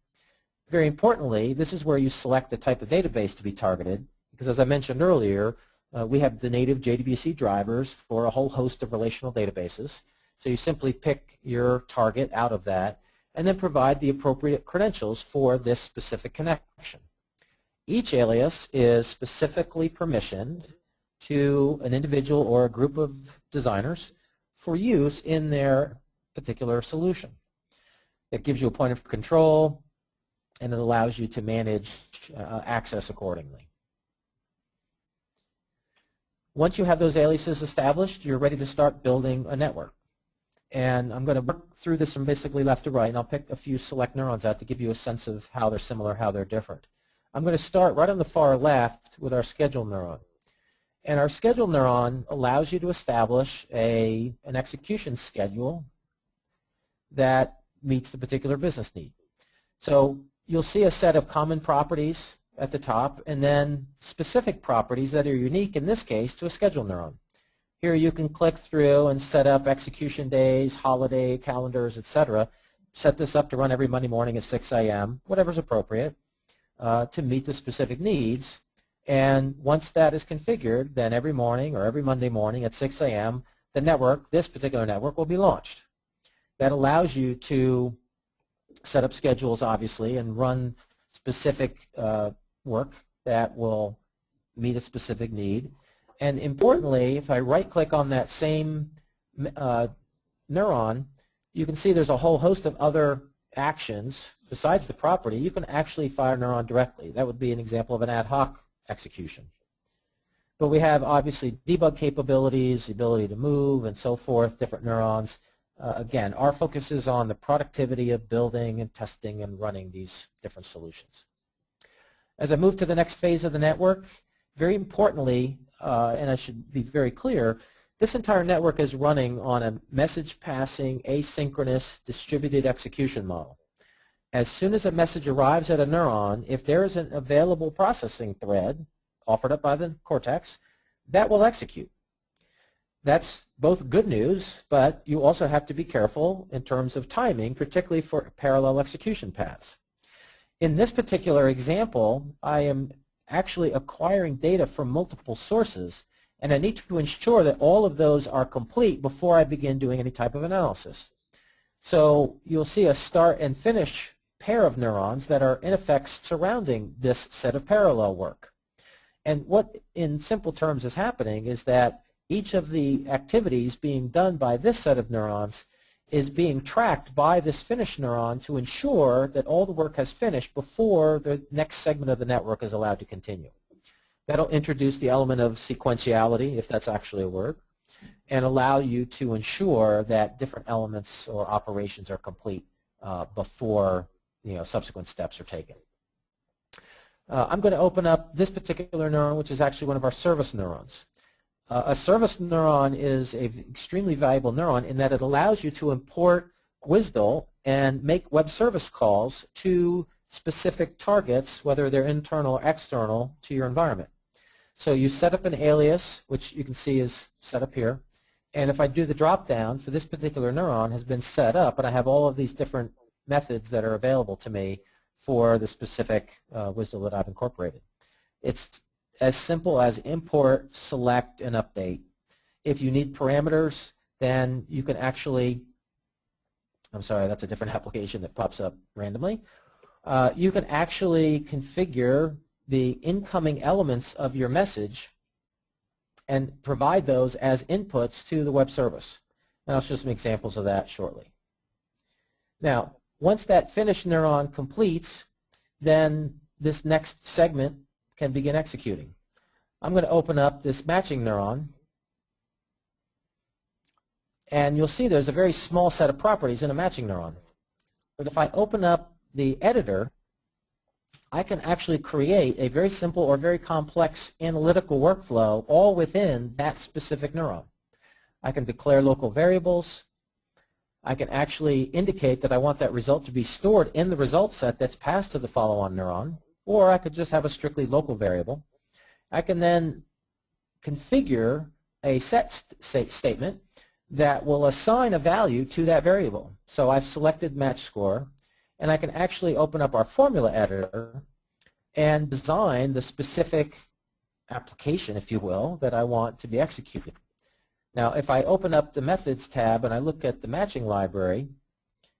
Very importantly, this is where you select the type of database to be targeted, because as I mentioned earlier, we have the native JDBC drivers for a whole host of relational databases. So you simply pick your target out of that and then provide the appropriate credentials for this specific connection. Each alias is specifically permissioned to an individual or a group of designers for use in their particular solution. It gives you a point of control, and it allows you to manage access accordingly. Once you have those aliases established, you're ready to start building a network. And I'm going to work through this from basically left to right, and I'll pick a few select neurons out to give you a sense of how they're similar, how they're different. I'm going to start right on the far left with our schedule neuron. And our schedule neuron allows you to establish an execution schedule that meets the particular business need. So you'll see a set of common properties at the top, and then specific properties that are unique, in this case, to a schedule neuron. Here you can click through and set up execution days, holiday calendars, etc. Set this up to run every Monday morning at 6 a.m., whatever's appropriate, to meet the specific needs. And once that is configured, then every morning or every Monday morning at 6 a.m., the network, this particular network, will be launched. That allows you to set up schedules, obviously, and run specific work that will meet a specific need. And importantly, if I right-click on that same neuron, you can see there's a whole host of other actions besides the property. You can actually fire a neuron directly. That would be an example of an ad hoc execution. But we have, obviously, debug capabilities, the ability to move, and so forth, different neurons. Again, our focus is on the productivity of building and testing and running these different solutions. As I move to the next phase of the network, very importantly, and I should be very clear, this entire network is running on a message passing, asynchronous, distributed execution model. As soon as a message arrives at a neuron, if there is an available processing thread offered up by the cortex, that will execute. That's both good news, but you also have to be careful in terms of timing, particularly for parallel execution paths. In this particular example, I am actually acquiring data from multiple sources, and I need to ensure that all of those are complete before I begin doing any type of analysis. So you'll see a start and finish pair of neurons that are in effect surrounding this set of parallel work. And what in simple terms is happening is that each of the activities being done by this set of neurons is being tracked by this finished neuron to ensure that all the work has finished before the next segment of the network is allowed to continue. That'll introduce the element of sequentiality, if that's actually a word, and allow you to ensure that different elements or operations are complete before subsequent steps are taken. I'm going to open up this particular neuron, which is actually one of our service neurons. A service neuron is an extremely valuable neuron in that it allows you to import WSDL and make web service calls to specific targets, whether they're internal or external, to your environment. So you set up an alias, which you can see is set up here, and if I do the drop down for this particular neuron has been set up, and I have all of these different methods that are available to me for the specific WSDL that I've incorporated. It's as simple as import, select, and update. If you need parameters, then you can actually, I'm sorry, that's a different application that pops up randomly. You can actually configure the incoming elements of your message and provide those as inputs to the web service. And I'll show some examples of that shortly. Now, once that finished neuron completes, then this next segment can begin executing. I'm going to open up this matching neuron, and you'll see there's a very small set of properties in a matching neuron. But if I open up the editor, I can actually create a very simple or very complex analytical workflow all within that specific neuron. I can declare local variables. I can actually indicate that I want that result to be stored in the result set that's passed to the follow-on neuron, or I could just have a strictly local variable. I can then configure a set statement that will assign a value to that variable. So I've selected match score, and I can actually open up our formula editor and design the specific application, if you will, that I want to be executed. Now, if I open up the Methods tab and I look at the matching library,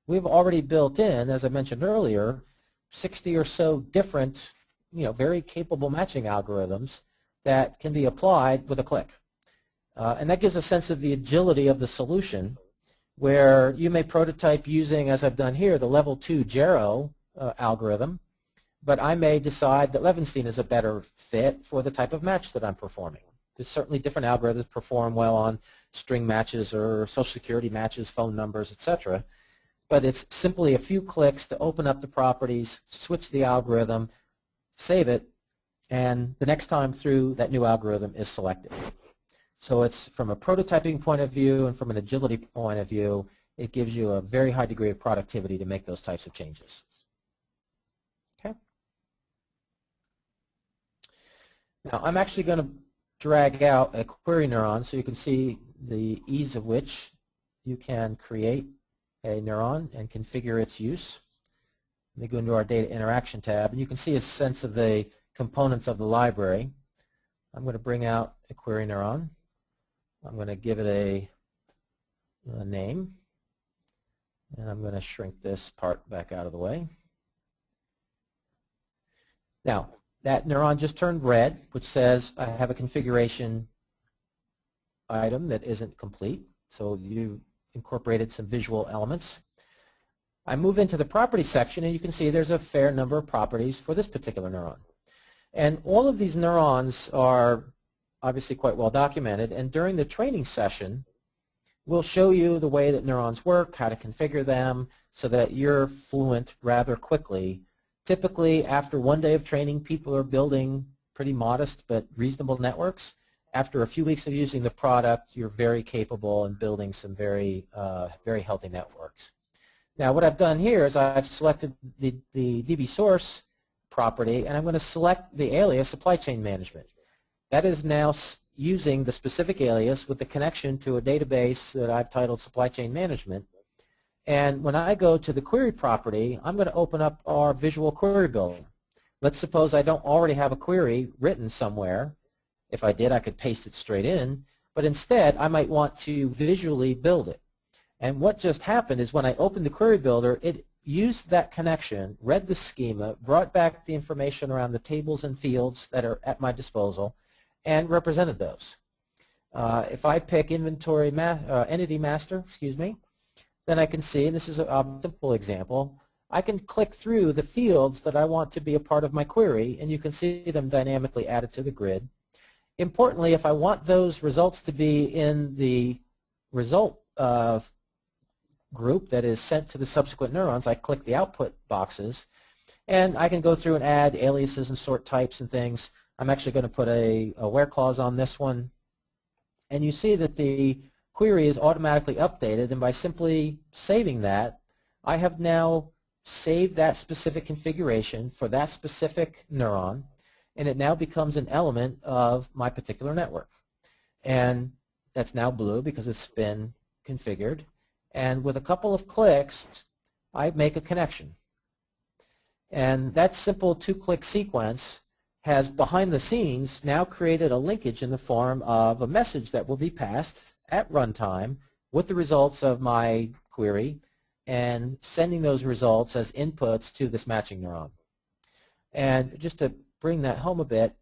we've already built in, as I mentioned earlier, 60 or so different, very capable matching algorithms that can be applied with a click. And that gives a sense of the agility of the solution, where you may prototype using, as I've done here, the level 2 Gero algorithm, but I may decide that Levenstein is a better fit for the type of match that I'm performing. There's certainly different algorithms perform well on string matches or social security matches, phone numbers, etc. But it's simply a few clicks to open up the properties, switch the algorithm, save it, and the next time through, that new algorithm is selected. So it's from a prototyping point of view and from an agility point of view, it gives you a very high degree of productivity to make those types of changes. Okay. Now I'm actually going to drag out a query neuron so you can see the ease of which you can create a neuron and configure its use. Let me go into our data interaction tab, and you can see a sense of the components of the library. I'm going to bring out a query neuron. I'm going to give it a name, and I'm going to shrink this part back out of the way. Now, that neuron just turned red, which says I have a configuration item that isn't complete, so you incorporated some visual elements. I move into the property section, and you can see there's a fair number of properties for this particular neuron. And all of these neurons are obviously quite well documented, and during the training session, we'll show you the way that neurons work, how to configure them, so that you're fluent rather quickly. Typically, after one day of training, people are building pretty modest but reasonable networks. After a few weeks of using the product, you're very capable in building some very healthy networks. Now, what I've done here is I've selected the DB source property, and I'm going to select the alias supply chain management. That is now using the specific alias with the connection to a database that I've titled supply chain management. And when I go to the query property, I'm going to open up our visual query builder. Let's suppose I don't already have a query written somewhere. If I did, I could paste it straight in. But instead, I might want to visually build it. And what just happened is when I opened the query builder, it used that connection, read the schema, brought back the information around the tables and fields that are at my disposal, and represented those. If I pick entity master, then I can see, and this is a simple example, I can click through the fields that I want to be a part of my query, and you can see them dynamically added to the grid. Importantly, if I want those results to be in the result group that is sent to the subsequent neurons, I click the output boxes, And I can go through and add aliases and sort types and things. I'm actually going to put a where clause on this one. And you see that the query is automatically updated, and by simply saving that, I have now saved that specific configuration for that specific neuron, and it now becomes an element of my particular network. And that's now blue because it's been configured. And with a couple of clicks, I make a connection. And that simple two-click sequence has, behind the scenes, now created a linkage in the form of a message that will be passed at runtime with the results of my query and sending those results as inputs to this matching neuron. And just to bring that home a bit,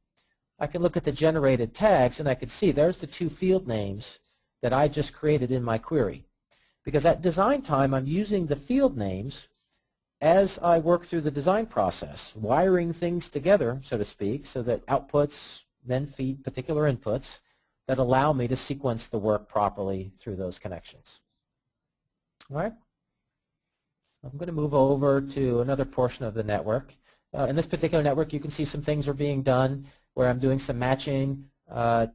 I can look at the generated tags and I can see there's the two field names that I just created in my query. Because at design time, I'm using the field names as I work through the design process, wiring things together, so to speak, so that outputs then feed particular inputs that allow me to sequence the work properly through those connections. All right? I'm going to move over to another portion of the network. In this particular network, you can see some things are being done where I'm doing some matching.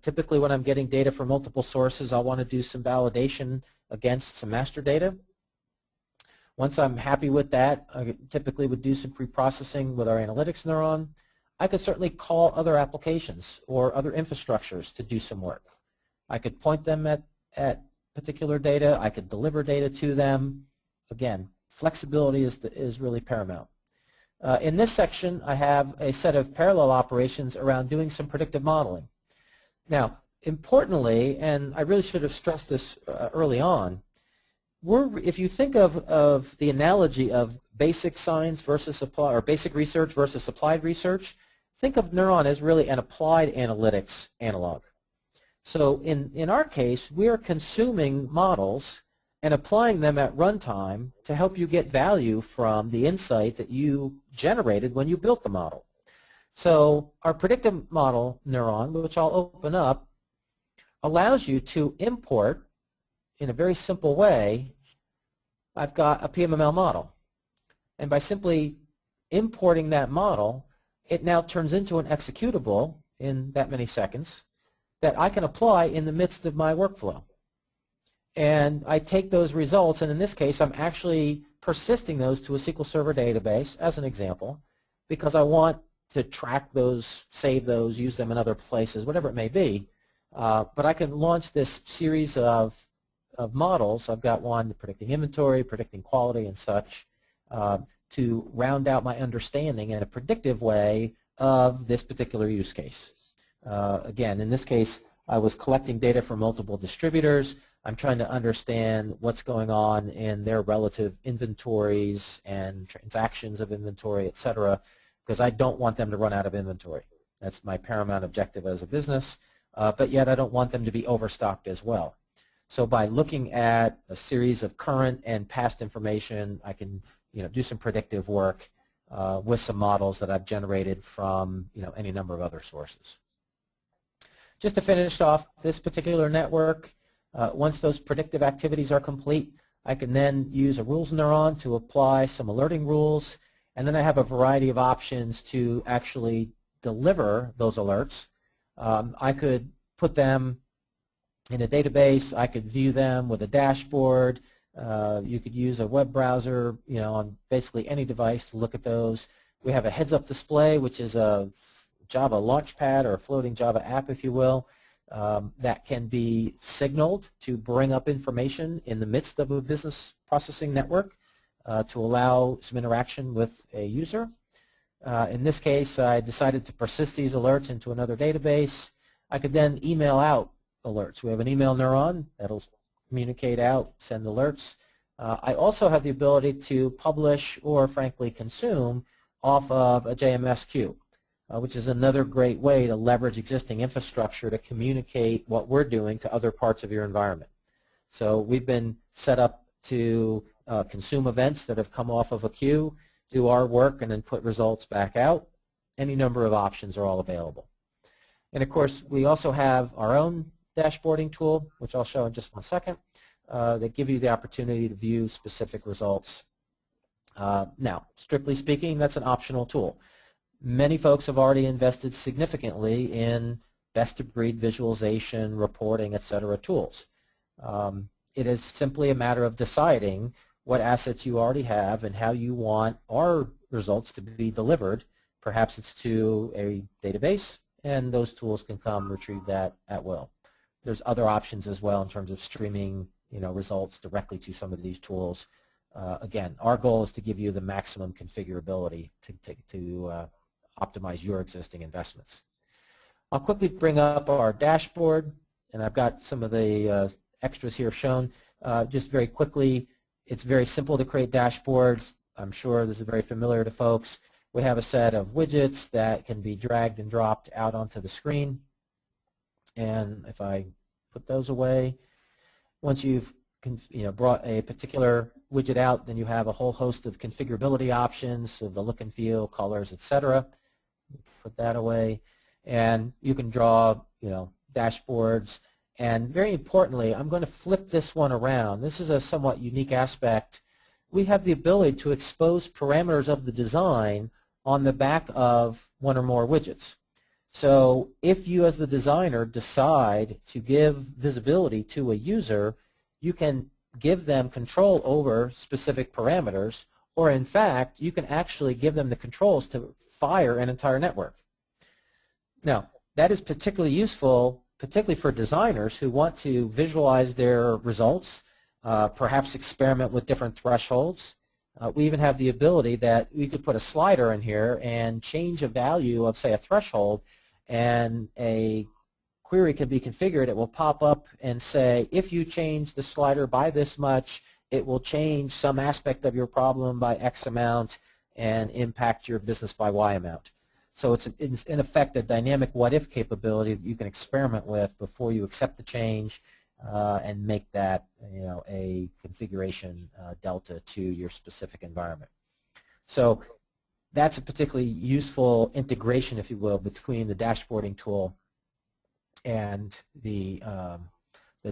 Typically, when I'm getting data from multiple sources, I'll want to do some validation against some master data. Once I'm happy with that, I typically would do some pre-processing with our analytics neuron. I could certainly call other applications or other infrastructures to do some work. I could point them at particular data. I could deliver data to them. Again, flexibility is really paramount. In this section, I have a set of parallel operations around doing some predictive modeling. Now, importantly, and I really should have stressed this early on, if you think of the analogy of basic science versus or basic research versus applied research, think of Neuron as really an applied analytics analog. So in our case, we are consuming models and applying them at runtime to help you get value from the insight that you generated when you built the model. So our predictive model neuron, which I'll open up, allows you to import in a very simple way. I've got a PMML model. And by simply importing that model, it now turns into an executable in that many seconds that I can apply in the midst of my workflow. And I take those results, and in this case, I'm actually persisting those to a SQL Server database, as an example, because I want to track those, save those, use them in other places, whatever it may be. But I can launch this series of models. I've got one predicting inventory, predicting quality, and such, to round out my understanding in a predictive way of this particular use case. Again, in this case, I was collecting data from multiple distributors. I'm trying to understand what's going on in their relative inventories and transactions of inventory, et cetera, because I don't want them to run out of inventory. That's my paramount objective as a business, but yet I don't want them to be overstocked as well. So by looking at a series of current and past information, I can do some predictive work with some models that I've generated from any number of other sources. Just to finish off this particular network, once those predictive activities are complete, I can then use a rules neuron to apply some alerting rules, and then I have a variety of options to actually deliver those alerts. I could put them in a database. I could view them with a dashboard. You could use a web browser, on basically any device to look at those. We have a heads-up display, which is a Java launchpad or a floating Java app, if you will, that can be signaled to bring up information in the midst of a business processing network to allow some interaction with a user. In this case, I decided to persist these alerts into another database. I could then email out alerts. We have an email neuron that'll communicate out, send alerts. I also have the ability to publish or, frankly, consume off of a JMS queue, which is another great way to leverage existing infrastructure to communicate what we're doing to other parts of your environment. So we've been set up to consume events that have come off of a queue, do our work, and then put results back out. Any number of options are all available. And of course, we also have our own dashboarding tool, which I'll show in just one second, that give you the opportunity to view specific results Now, strictly speaking, that's an optional tool. Many folks have already invested significantly in best-of-breed visualization, reporting, etc. tools. It is simply a matter of deciding what assets you already have and how you want our results to be delivered. Perhaps it's to a database, and those tools can come retrieve that at will. There's other options as well in terms of streaming, results directly to some of these tools. Again, our goal is to give you the maximum configurability to optimize your existing investments. I'll quickly bring up our dashboard, and I've got some of the extras here shown. Just very quickly, it's very simple to create dashboards. I'm sure this is very familiar to folks. We have a set of widgets that can be dragged and dropped out onto the screen. And if I put those away, once you've brought a particular widget out, then you have a whole host of configurability options, so the look and feel, colors, etc. Put that away, and you can draw dashboards. And very importantly, I'm going to flip this one around. This is a somewhat unique aspect. We have the ability to expose parameters of the design on the back of one or more widgets. So if you as the designer decide to give visibility to a user, you can give them control over specific parameters, or in fact, you can actually give them the controls to fire an entire network. Now, that is particularly useful, particularly for designers who want to visualize their results, perhaps experiment with different thresholds. We even have the ability that we could put a slider in here and change a value of, say, a threshold, and a query can be configured. It will pop up and say, if you change the slider by this much, it will change some aspect of your problem by X amount and impact your business by Y amount. So it's in effect a dynamic what-if capability that you can experiment with before you accept the change and make that a configuration delta to your specific environment. So that's a particularly useful integration, if you will, between the dashboarding tool and the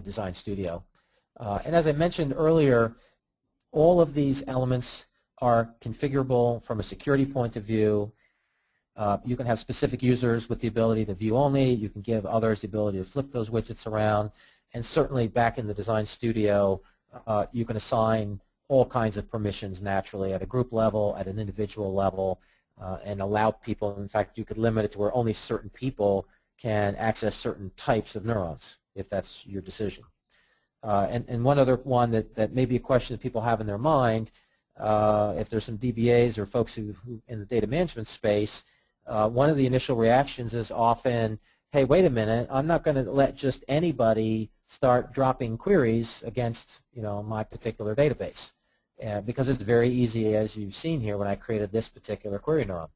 Design Studio. And as I mentioned earlier, all of these elements are configurable from a security point of view. You can have specific users with the ability to view only. You can give others the ability to flip those widgets around. And certainly back in the Design Studio, you can assign all kinds of permissions naturally at a group level, at an individual level, and allow people. In fact, you could limit it to where only certain people can access certain types of neurons, if that's your decision. And one other one that may be a question that people have in their mind, if there's some DBAs or folks who in the data management space, one of the initial reactions is often, hey, wait a minute, I'm not going to let just anybody start dropping queries against my particular database, because it's very easy, as you've seen here, when I created this particular query neuron.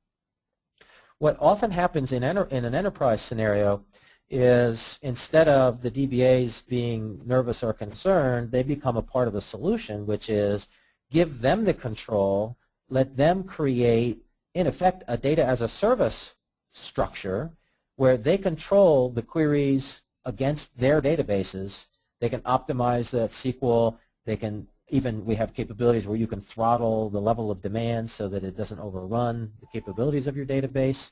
What often happens in an enterprise scenario is instead of the DBAs being nervous or concerned, they become a part of the solution, which is give them the control, let them create, in effect, a data as a service structure where they control the queries against their databases. They can optimize that SQL. They can we have capabilities where you can throttle the level of demand so that it doesn't overrun the capabilities of your database,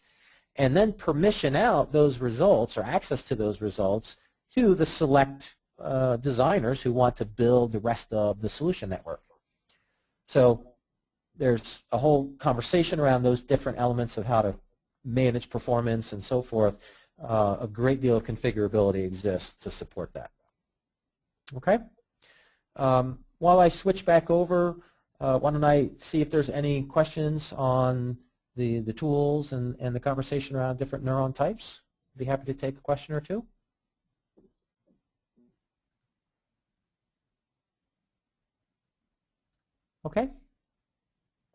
and then permission out those results or access to those results to the select designers who want to build the rest of the solution network. So there's a whole conversation around those different elements of how to manage performance and so forth. A great deal of configurability exists to support that. Okay? While I switch back over, why don't I see if there's any questions on the tools and the conversation around different neuron types. I'd be happy to take a question or two. Okay.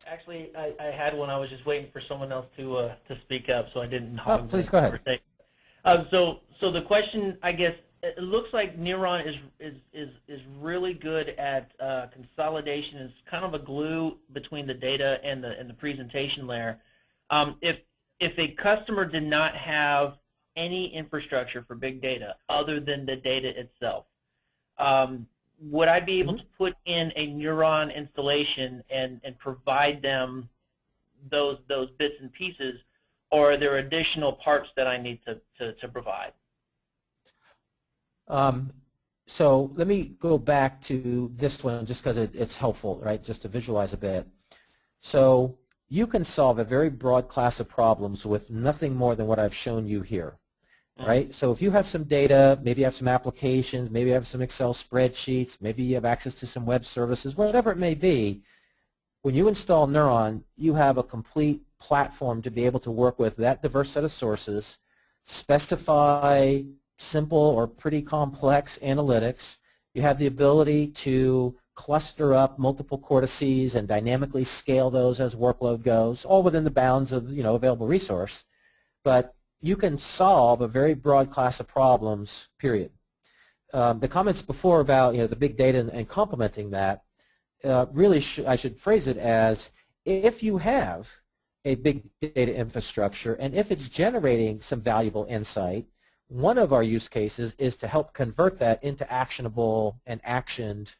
Actually, I had one. I was just waiting for someone else to speak up, so I didn't. Please go ahead. So the question, I guess, it looks like Neuron is really good at consolidation. It's kind of a glue between the data and the presentation layer. If a customer did not have any infrastructure for big data other than the data itself, would I be able to put in a Neuron installation and provide them those bits and pieces, or are there additional parts that I need to provide? So let me go back to this one just because it's helpful, right, just to visualize a bit. So you can solve a very broad class of problems with nothing more than what I've shown you here, right? So if you have some data, maybe you have some applications, maybe you have some Excel spreadsheets, maybe you have access to some web services, whatever it may be, when you install Neuron, you have a complete platform to be able to work with that diverse set of sources, specify simple or pretty complex analytics. You have the ability to cluster up multiple cortices and dynamically scale those as workload goes, all within the bounds of available resource. But you can solve a very broad class of problems, period. The comments before about the big data and complementing that, really I should phrase it as, if you have a big data infrastructure and if it's generating some valuable insight, one of our use cases is to help convert that into actionable and actioned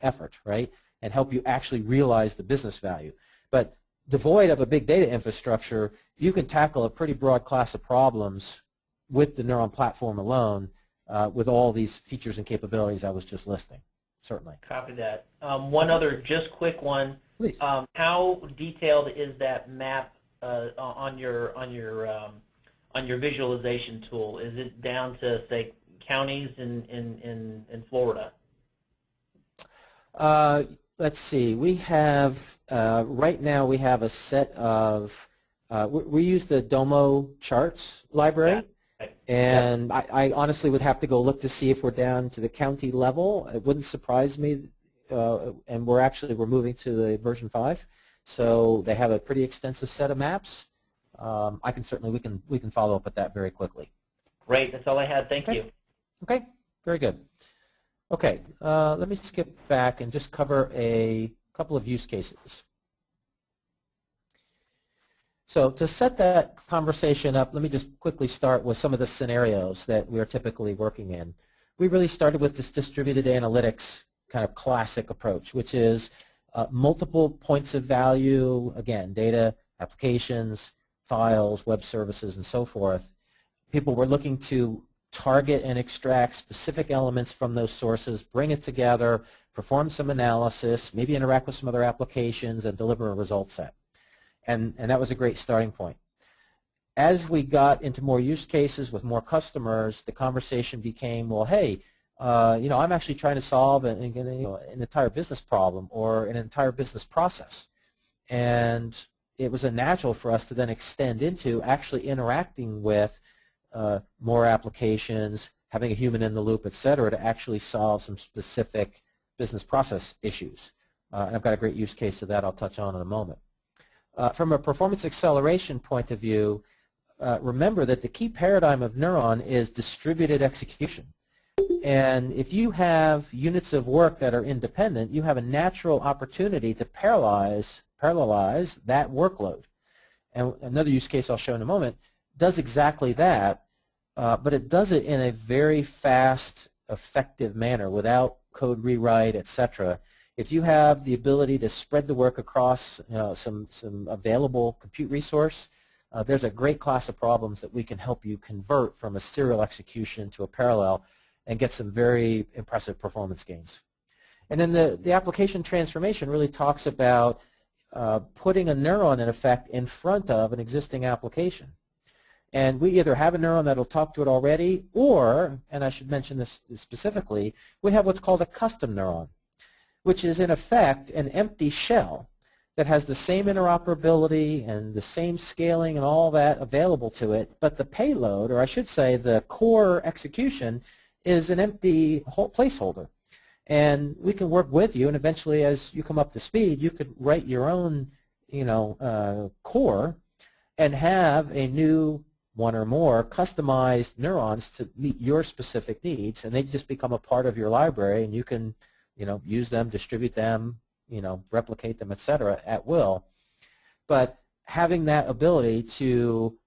effort, right, and help you actually realize the business value. But devoid of a big data infrastructure, you can tackle a pretty broad class of problems with the Neuron platform alone with all these features and capabilities I was just listing, certainly. Copy that. One other just quick one. Please. How detailed is that map on your visualization tool? Is it down to, say, counties in Florida? Let's see. We have right now we have a set of we use the Domo charts library, and I honestly would have to go look to see if we're down to the county level. It wouldn't surprise me, and we're moving to the version 5, so they have a pretty extensive set of maps. I can certainly we can follow up with that very quickly. Great. That's all I had. Thank you. Okay. Very good. Okay, let me skip back and just cover a couple of use cases. So to set that conversation up, let me just quickly start with some of the scenarios that we are typically working in. We really started with this distributed analytics kind of classic approach, which is multiple points of value, again, data, applications, files, web services, and so forth. People were looking to target and extract specific elements from those sources, bring it together, perform some analysis, maybe interact with some other applications, and deliver a result set. And that was a great starting point. As we got into more use cases with more customers, the conversation became, well, hey, I'm actually trying to solve an entire business problem or an entire business process. And it was a natural for us to then extend into actually interacting with more applications, having a human in the loop, et cetera, to actually solve some specific business process issues. And I've got a great use case of that I'll touch on in a moment. From a performance acceleration point of view, remember that the key paradigm of Neuron is distributed execution. And if you have units of work that are independent, you have a natural opportunity to parallelize that workload. And another use case I'll show in a moment does exactly that, but it does it in a very fast, effective manner without code rewrite, etc. If you have the ability to spread the work across some available compute resource, there's a great class of problems that we can help you convert from a serial execution to a parallel and get some very impressive performance gains. And then the application transformation really talks about putting a neuron, in effect, in front of an existing application. And we either have a neuron that will talk to it already, or, and I should mention this specifically, we have what's called a custom neuron, which is in effect an empty shell that has the same interoperability and the same scaling and all that available to it, but the payload, or I should say the core execution, is an empty placeholder. And we can work with you, and eventually as you come up to speed, you could write your own core and have a new one or more customized neurons to meet your specific needs, and they just become a part of your library, and you can use them, distribute them, replicate them, etc. at will. But having that ability to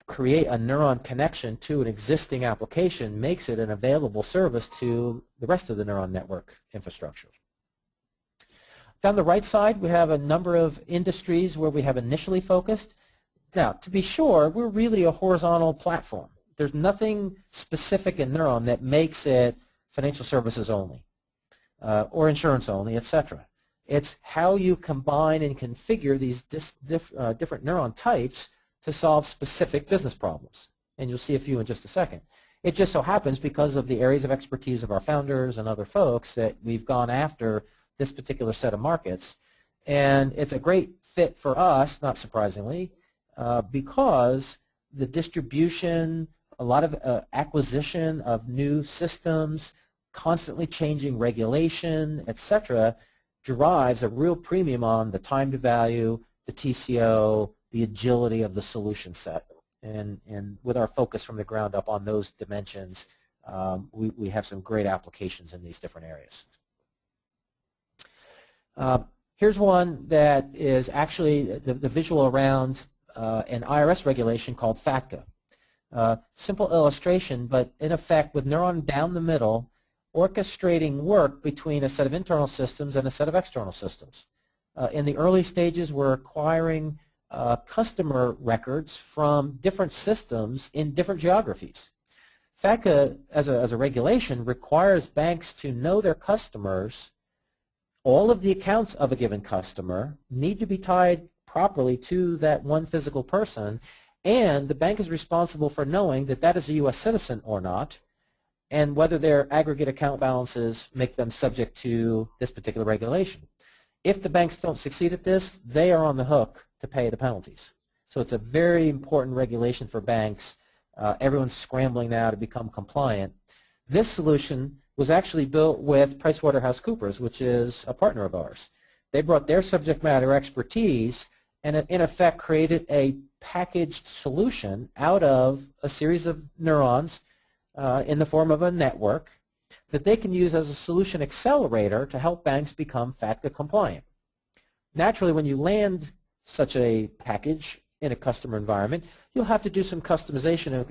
create a neuron connection to an existing application makes it an available service to the rest of the neuron network infrastructure. Down the right side, we have a number of industries where we have initially focused. Now, to be sure, we're really a horizontal platform. There's nothing specific in Neuron that makes it financial services only or insurance only, etc. It's how you combine and configure these different neuron types to solve specific business problems. And you'll see a few in just a second. It just so happens, because of the areas of expertise of our founders and other folks, that we've gone after this particular set of markets. And it's a great fit for us, not surprisingly, because the distribution, a lot of acquisition of new systems, constantly changing regulation, etc., drives a real premium on the time to value, the TCO, the agility of the solution set. And with our focus from the ground up on those dimensions, we have some great applications in these different areas. Here's one that is actually the visual around an IRS regulation called FATCA. Simple illustration, but in effect, with Neuron down the middle, orchestrating work between a set of internal systems and a set of external systems. In the early stages, we're acquiring customer records from different systems in different geographies. FATCA, as a regulation, requires banks to know their customers. All of the accounts of a given customer need to be tied properly to that one physical person, and the bank is responsible for knowing that that is a U.S. citizen or not, and whether their aggregate account balances make them subject to this particular regulation. If the banks don't succeed at this, they are on the hook to pay the penalties. So it's a very important regulation for banks. Everyone's scrambling now to become compliant. This solution was actually built with PricewaterhouseCoopers, which is a partner of ours. They brought their subject matter expertise and in effect created a packaged solution out of a series of neurons in the form of a network that they can use as a solution accelerator to help banks become FATCA compliant. Naturally, when you land such a package in a customer environment, you'll have to do some customization.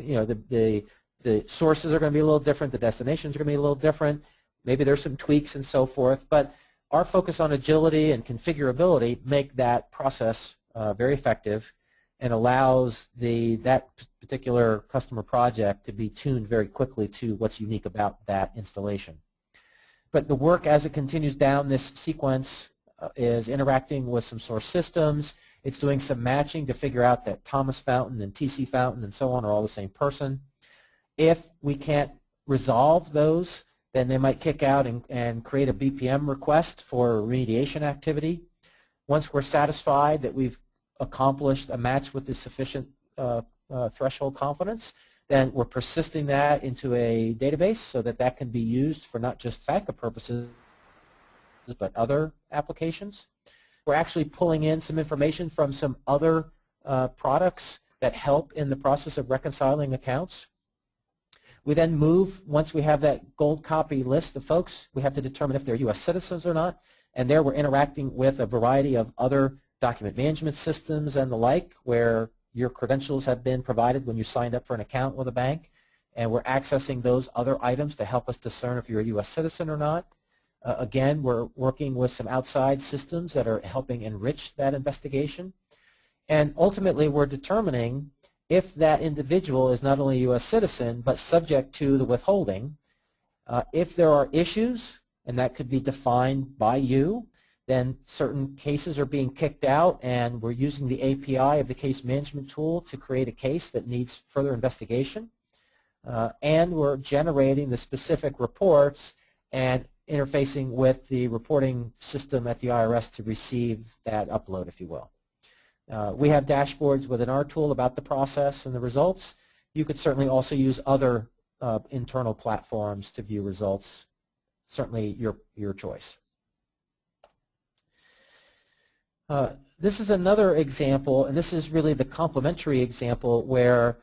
The sources are going to be a little different, the destinations are going to be a little different, maybe there's some tweaks and so forth, but our focus on agility and configurability make that process very effective and allows that particular customer project to be tuned very quickly to what's unique about that installation. But the work as it continues down this sequence is interacting with some source systems. It's doing some matching to figure out that Thomas Fountain and TC Fountain and so on are all the same person. If we can't resolve those, then they might kick out and create a BPM request for remediation activity. Once we're satisfied that we've accomplished a match with the sufficient threshold confidence, then we're persisting that into a database so that that can be used for not just FATCA purposes, but other applications. We're actually pulling in some information from some other products that help in the process of reconciling accounts. We then move, once we have that gold copy list of folks, we have to determine if they're U.S. citizens or not, and there we're interacting with a variety of other document management systems and the like, where your credentials have been provided when you signed up for an account with a bank, and we're accessing those other items to help us discern if you're a U.S. citizen or not. Again, we're working with some outside systems that are helping enrich that investigation, and ultimately we're determining if that individual is not only a U.S. citizen but subject to the withholding. If there are issues, and that could be defined by you, then certain cases are being kicked out, and we're using the API of the case management tool to create a case that needs further investigation. And we're generating the specific reports and interfacing with the reporting system at the IRS to receive that upload, if you will. We have dashboards within our tool about the process and the results. You could certainly also use other internal platforms to view results. Certainly your choice. This is another example, and this is really the complementary example where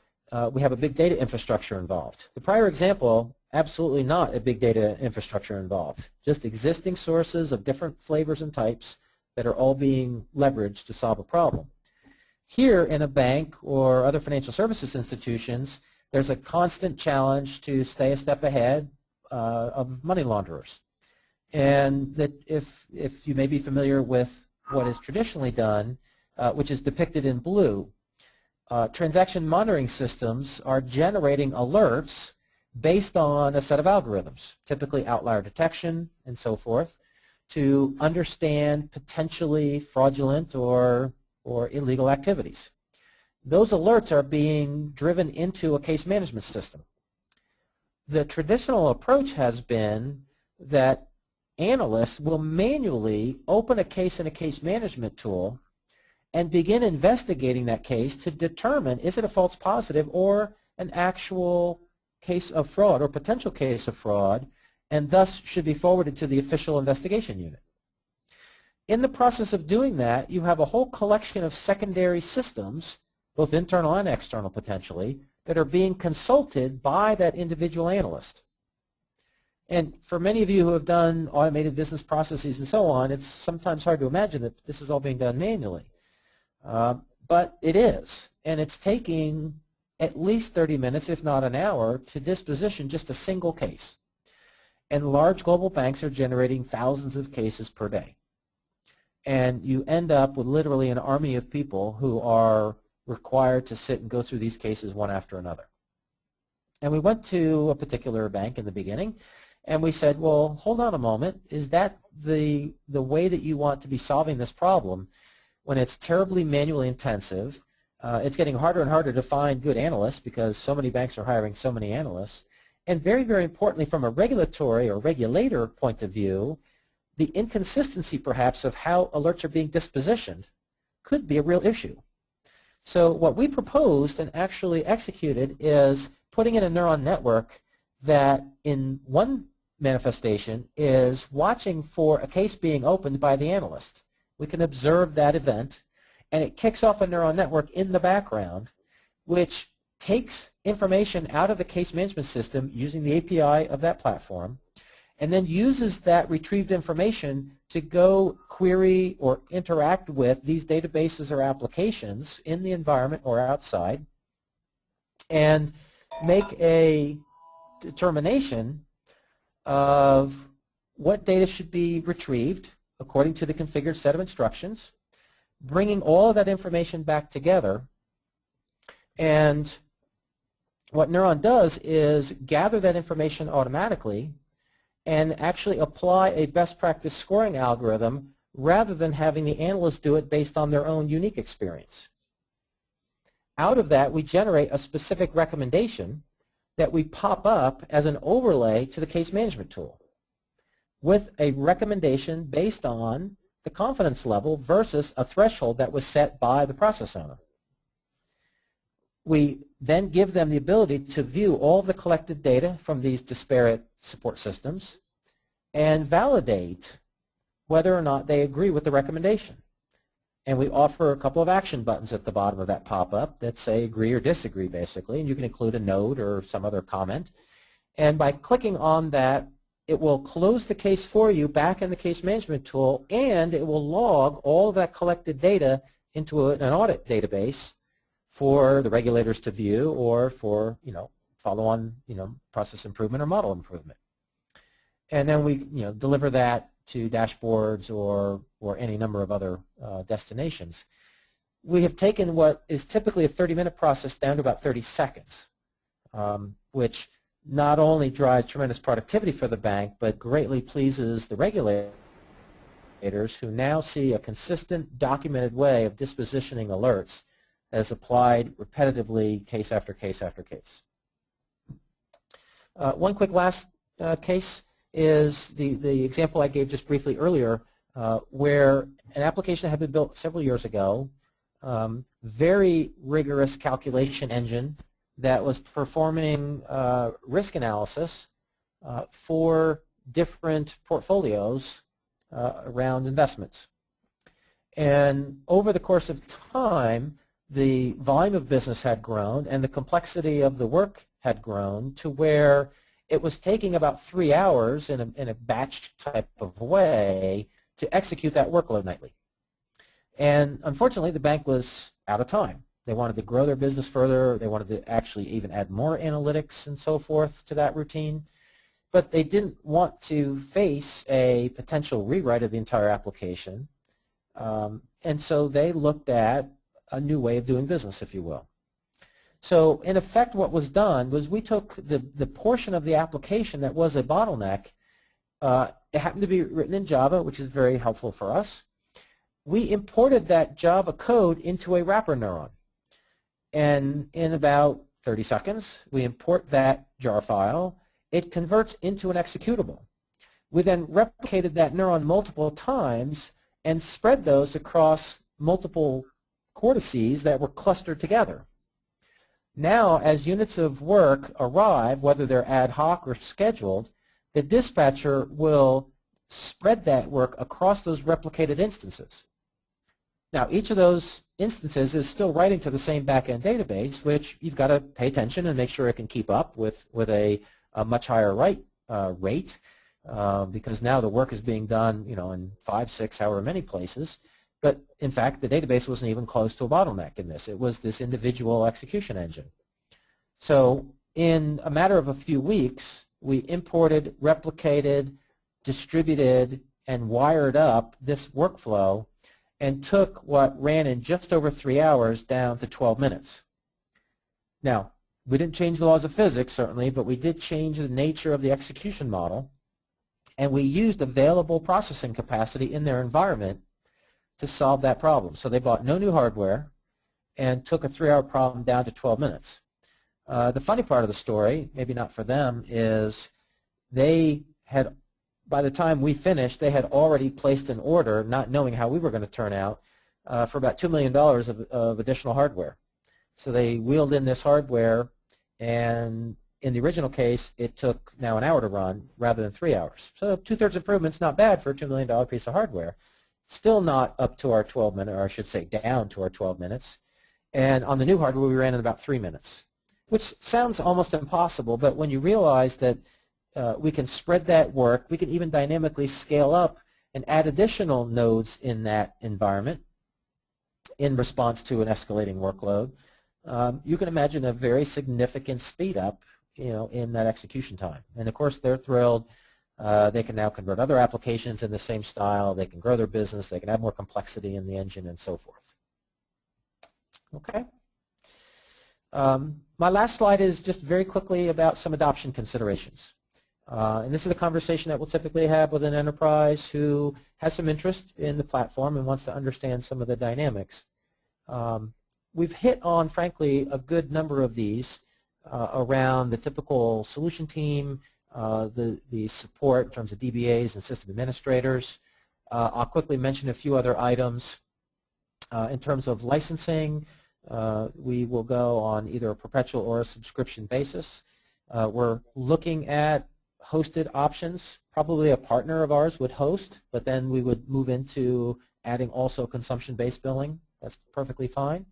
we have a big data infrastructure involved. The prior example, absolutely not a big data infrastructure involved. Just existing sources of different flavors and types that are all being leveraged to solve a problem. Here in a bank or other financial services institutions, there's a constant challenge to stay a step ahead of money launderers. And that if you may be familiar with what is traditionally done, which is depicted in blue, transaction monitoring systems are generating alerts based on a set of algorithms, typically outlier detection and so forth, to understand potentially fraudulent or illegal activities. Those alerts are being driven into a case management system. The traditional approach has been that analysts will manually open a case in a case management tool and begin investigating that case to determine, is it a false positive or an actual case of fraud or potential case of fraud, and thus should be forwarded to the official investigation unit. In the process of doing that, you have a whole collection of secondary systems, both internal and external potentially, that are being consulted by that individual analyst. And for many of you who have done automated business processes and so on, it's sometimes hard to imagine that this is all being done manually. But it is, and it's taking at least 30 minutes, if not an hour, to disposition just a single case. And large global banks are generating thousands of cases per day. And you end up with literally an army of people who are required to sit and go through these cases one after another. And we went to a particular bank in the beginning, and we said, well, hold on a moment. Is that the way that you want to be solving this problem when it's terribly manually intensive? It's getting harder and harder to find good analysts because so many banks are hiring so many analysts. And very, very importantly, from a regulatory or regulator point of view, the inconsistency perhaps of how alerts are being dispositioned could be a real issue. So what we proposed and actually executed is putting in a neuron network that in one manifestation is watching for a case being opened by the analyst. We can observe that event, and it kicks off a neuron network in the background which takes information out of the case management system using the API of that platform, and then uses that retrieved information to go query or interact with these databases or applications in the environment or outside and make a determination of what data should be retrieved according to the configured set of instructions, bringing all of that information back together. And what Neuron does is gather that information automatically and actually apply a best practice scoring algorithm rather than having the analyst do it based on their own unique experience. Out of that, we generate a specific recommendation that we pop up as an overlay to the case management tool with a recommendation based on the confidence level versus a threshold that was set by the process owner. We then give them the ability to view all the collected data from these disparate support systems and validate whether or not they agree with the recommendation. And we offer a couple of action buttons at the bottom of that pop-up that say agree or disagree, basically, and you can include a note or some other comment. And by clicking on that, it will close the case for you back in the case management tool, and it will log all of that collected data into an audit database for the regulators to view or for, follow-on, process improvement or model improvement. And then we, deliver that to dashboards or any number of other destinations. We have taken what is typically a 30-minute process down to about 30 seconds, which not only drives tremendous productivity for the bank, but greatly pleases the regulators who now see a consistent, documented way of dispositioning alerts that is applied repetitively case after case after case. One quick last case is the example I gave just briefly earlier, where an application had been built several years ago, very rigorous calculation engine that was performing risk analysis for different portfolios around investments. And over the course of time, the volume of business had grown and the complexity of the work had grown to where it was taking about 3 hours in a batch type of way to execute that workload nightly. And unfortunately, the bank was out of time. They wanted to grow their business further. They wanted to actually even add more analytics and so forth to that routine. But they didn't want to face a potential rewrite of the entire application. And so they looked at a new way of doing business, if you will. So in effect, what was done was we took the portion of the application that was a bottleneck. It happened to be written in Java, which is very helpful for us. We imported that Java code into a wrapper neuron. And in about 30 seconds, we import that jar file. It converts into an executable. We then replicated that neuron multiple times and spread those across multiple cortices that were clustered together. Now, as units of work arrive, whether they're ad hoc or scheduled, the dispatcher will spread that work across those replicated instances. Now, each of those instances is still writing to the same back-end database, which you've got to pay attention and make sure it can keep up with a much higher write rate, because now the work is being done, in 5, 6, however many places. But in fact, the database wasn't even close to a bottleneck in this. It was this individual execution engine. So in a matter of a few weeks, we imported, replicated, distributed, and wired up this workflow and took what ran in just over 3 hours down to 12 minutes. Now, we didn't change the laws of physics, certainly, but we did change the nature of the execution model, and we used available processing capacity in their environment to solve that problem. So they bought no new hardware and took a 3-hour problem down to 12 minutes. The funny part of the story, maybe not for them, is they had, by the time we finished, they had already placed an order, not knowing how we were going to turn out, for about $2 million of additional hardware. So they wheeled in this hardware, and in the original case, it took now an hour to run rather than 3 hours. So 2/3 improvement's not bad for a $2 million piece of hardware. Still not up to our 12 minutes, or I should say down to our 12 minutes. And on the new hardware, we ran in about 3 minutes, which sounds almost impossible, but when you realize that we can spread that work, we can even dynamically scale up and add additional nodes in that environment in response to an escalating workload, you can imagine a very significant speed up, in that execution time. And of course, they're thrilled. They can now convert other applications in the same style. They can grow their business. They can add more complexity in the engine and so forth. Okay. My last slide is just very quickly about some adoption considerations. And this is a conversation that we'll typically have with an enterprise who has some interest in the platform and wants to understand some of the dynamics. We've hit on, frankly, a good number of these around the typical solution team, the support in terms of DBAs and system administrators. I'll quickly mention a few other items. In terms of licensing, we will go on either a perpetual or a subscription basis. We're looking at hosted options. Probably a partner of ours would host, but then we would move into adding also consumption-based billing. That's perfectly fine.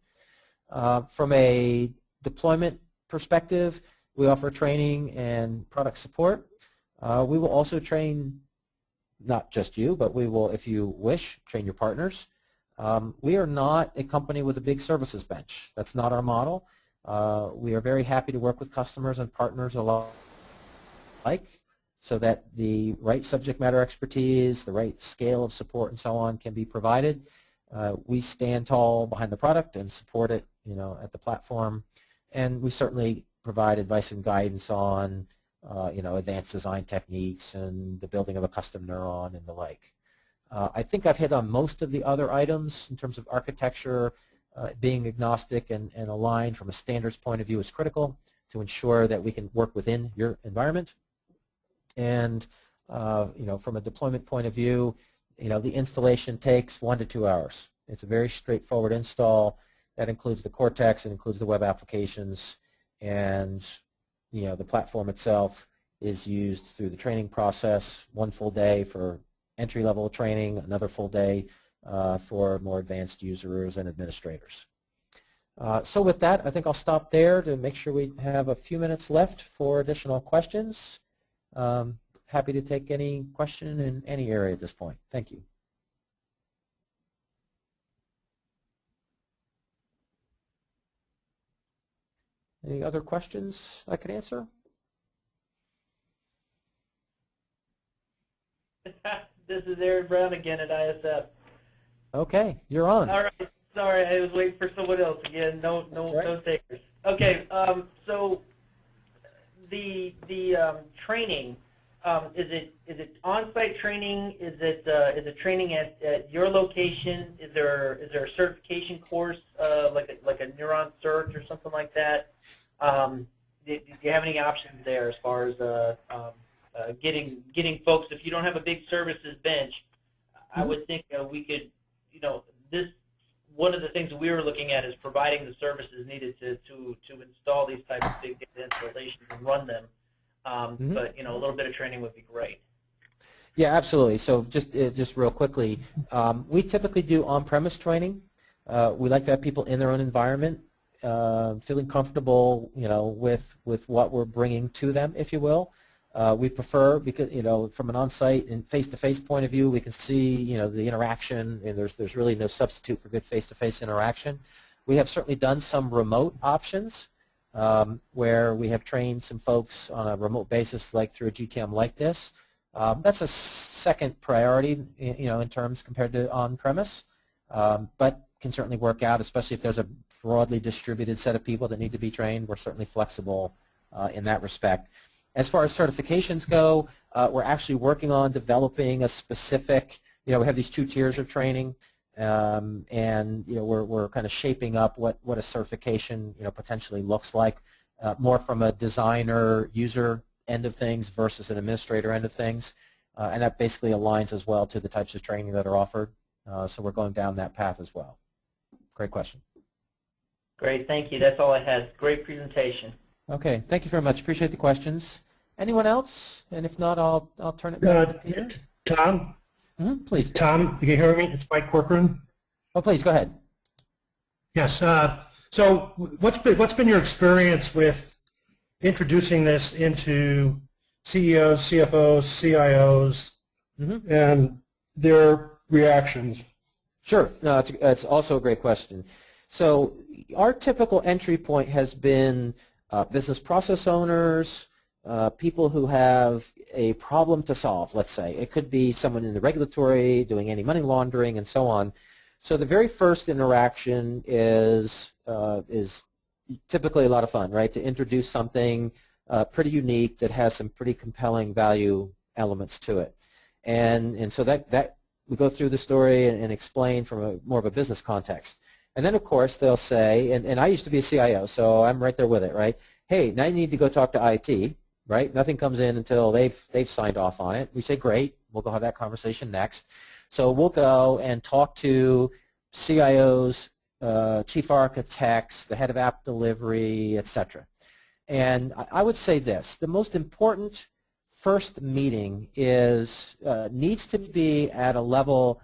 From a deployment perspective, we offer training and product support. We will also train not just you, but we will, if you wish, train your partners. We are not a company with a big services bench. That's not our model. We are very happy to work with customers and partners alike so that the right subject matter expertise, the right scale of support and so on can be provided. We stand tall behind the product and support it, at the platform, and we certainly provide advice and guidance on, advanced design techniques and the building of a custom neuron and the like. I think I've hit on most of the other items in terms of architecture. Being agnostic and aligned from a standards point of view is critical to ensure that we can work within your environment. And from a deployment point of view, the installation takes 1 to 2 hours. It's a very straightforward install. That includes the Cortex, it includes the web applications, and the platform itself is used through the training process. 1 full day for entry-level training, another full day for more advanced users and administrators. So with that, I think I'll stop there to make sure we have a few minutes left for additional questions. Happy to take any question in any area at this point. Thank you. Any other questions I could answer? This is Aaron Brown again at ISF. Okay, you're on. All right. Sorry, I was waiting for someone else again. No takers. Okay. So the training, is it on-site training? Is it training at your location? Is there a certification course like a Neuron cert or something like that? Do you have any options there as far as getting folks? If you don't have a big services bench, I would think we could, one of the things we were looking at is providing the services needed to install these types of big data installations and run them. But a little bit of training would be great. Yeah, absolutely. So just real quickly, we typically do on-premise training. We like to have people in their own environment, feeling comfortable, with what we're bringing to them, if you will. We prefer, because from an on-site and face-to-face point of view, we can see the interaction, and there's really no substitute for good face-to-face interaction. We have certainly done some remote options where we have trained some folks on a remote basis, like through a GTM like this. That's a second priority, in terms compared to on-premise, but can certainly work out, especially if there's a broadly distributed set of people that need to be trained. We're certainly flexible in that respect. As far as certifications go, we're actually working on developing a specific, we have these 2 tiers of training, and we're kind of shaping up what a certification potentially looks like, more from a designer user end of things versus an administrator end of things, and that basically aligns as well to the types of training that are offered. So we're going down that path as well. Great question. Great, thank you. That's all I had. Great presentation. Okay, thank you very much. Appreciate the questions. Anyone else? And if not, I'll turn it back to Peter. Tom? Please. Tom, you can hear me? It's Mike Corcoran. Oh, please, go ahead. Yes. So what's been your experience with introducing this into CEOs, CFOs, CIOs, and their reactions? Sure. No, it's also a great question. So our typical entry point has been business process owners, people who have a problem to solve, let's say. It could be someone in the regulatory, doing anti-money laundering, and so on. So the very first interaction is typically a lot of fun, right, to introduce something pretty unique that has some pretty compelling value elements to it. And so that we go through the story and explain from more of a business context. And then, of course, they'll say, and I used to be a CIO, so I'm right there with it, right? Hey, now you need to go talk to IT, right? Nothing comes in until they've signed off on it. We say, great, we'll go have that conversation next. So we'll go and talk to CIOs, chief architects, the head of app delivery, etc. And I would say this: the most important first meeting needs to be at a level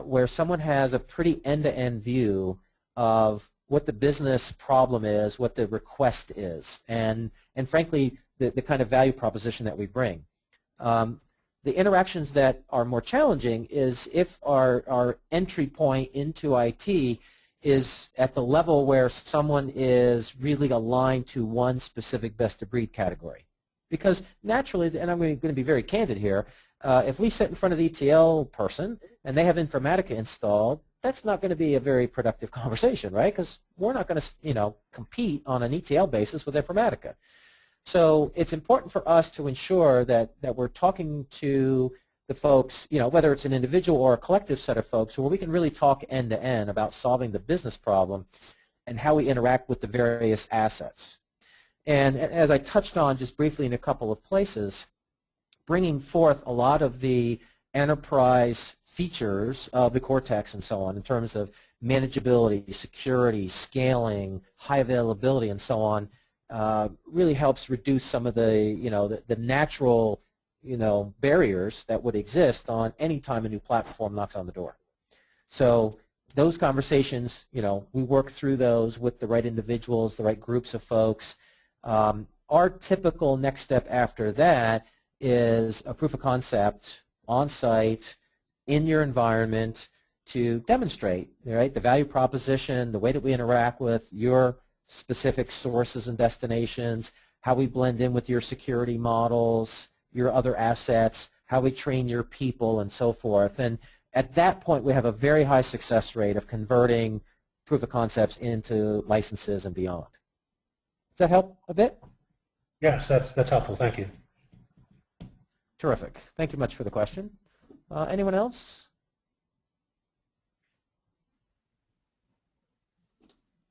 where someone has a pretty end-to-end view of what the business problem is, what the request is, and frankly, the kind of value proposition that we bring. The interactions that are more challenging is if our entry point into IT is at the level where someone is really aligned to one specific best-of-breed category. Because naturally, and I'm going to be very candid here, if we sit in front of the ETL person and they have Informatica installed, that's not going to be a very productive conversation, right? Because we're not going to, compete on an ETL basis with Informatica. So it's important for us to ensure that we're talking to the folks, whether it's an individual or a collective set of folks, where we can really talk end-to-end about solving the business problem and how we interact with the various assets. And as I touched on just briefly in a couple of places, bringing forth a lot of the enterprise features of the Cortex and so on in terms of manageability, security, scaling, high availability, and so on, really helps reduce some of the, the natural, barriers that would exist on any time a new platform knocks on the door. So those conversations, we work through those with the right individuals, the right groups of folks. Our typical next step after that is a proof of concept on-site, in your environment, to demonstrate, right, the value proposition, the way that we interact with your specific sources and destinations, how we blend in with your security models, your other assets, how we train your people, and so forth. And at that point, we have a very high success rate of converting proof of concepts into licenses and beyond. Does that help a bit? Yes, that's helpful. Thank you. Terrific. Thank you much for the question. Anyone else?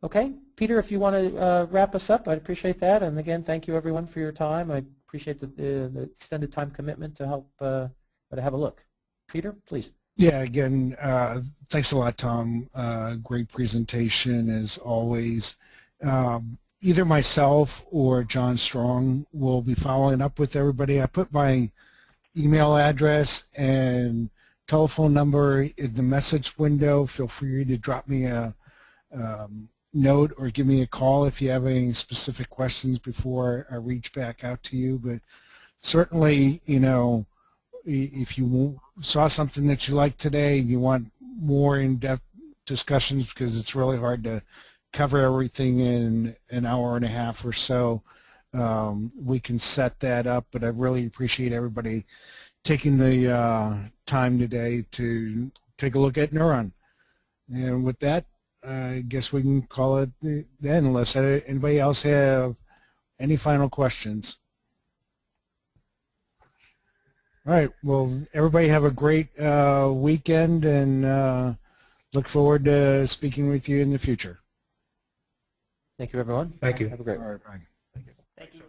Okay. Peter, if you want to wrap us up, I'd appreciate that. And again, thank you everyone for your time. I appreciate the extended time commitment to help to have a look. Peter, please. Yeah, again, thanks a lot, Tom. Great presentation as always. Either myself or John Strong will be following up with everybody. I put my email address and telephone number in the message window. Feel free to drop me a note or give me a call if you have any specific questions before I reach back out to you. But certainly, you know, if you saw something that you liked today and you want more in-depth discussions, because it's really hard to cover everything in an hour and a half or so, we can set that up. But I really appreciate everybody taking the time today to take a look at Neuron. And with that, I guess we can call it then, unless anybody else have any final questions. All right. Well, everybody have a great weekend, and look forward to speaking with you in the future. Thank you, everyone. Thank you. Have a great one. All right, bye. Thank you.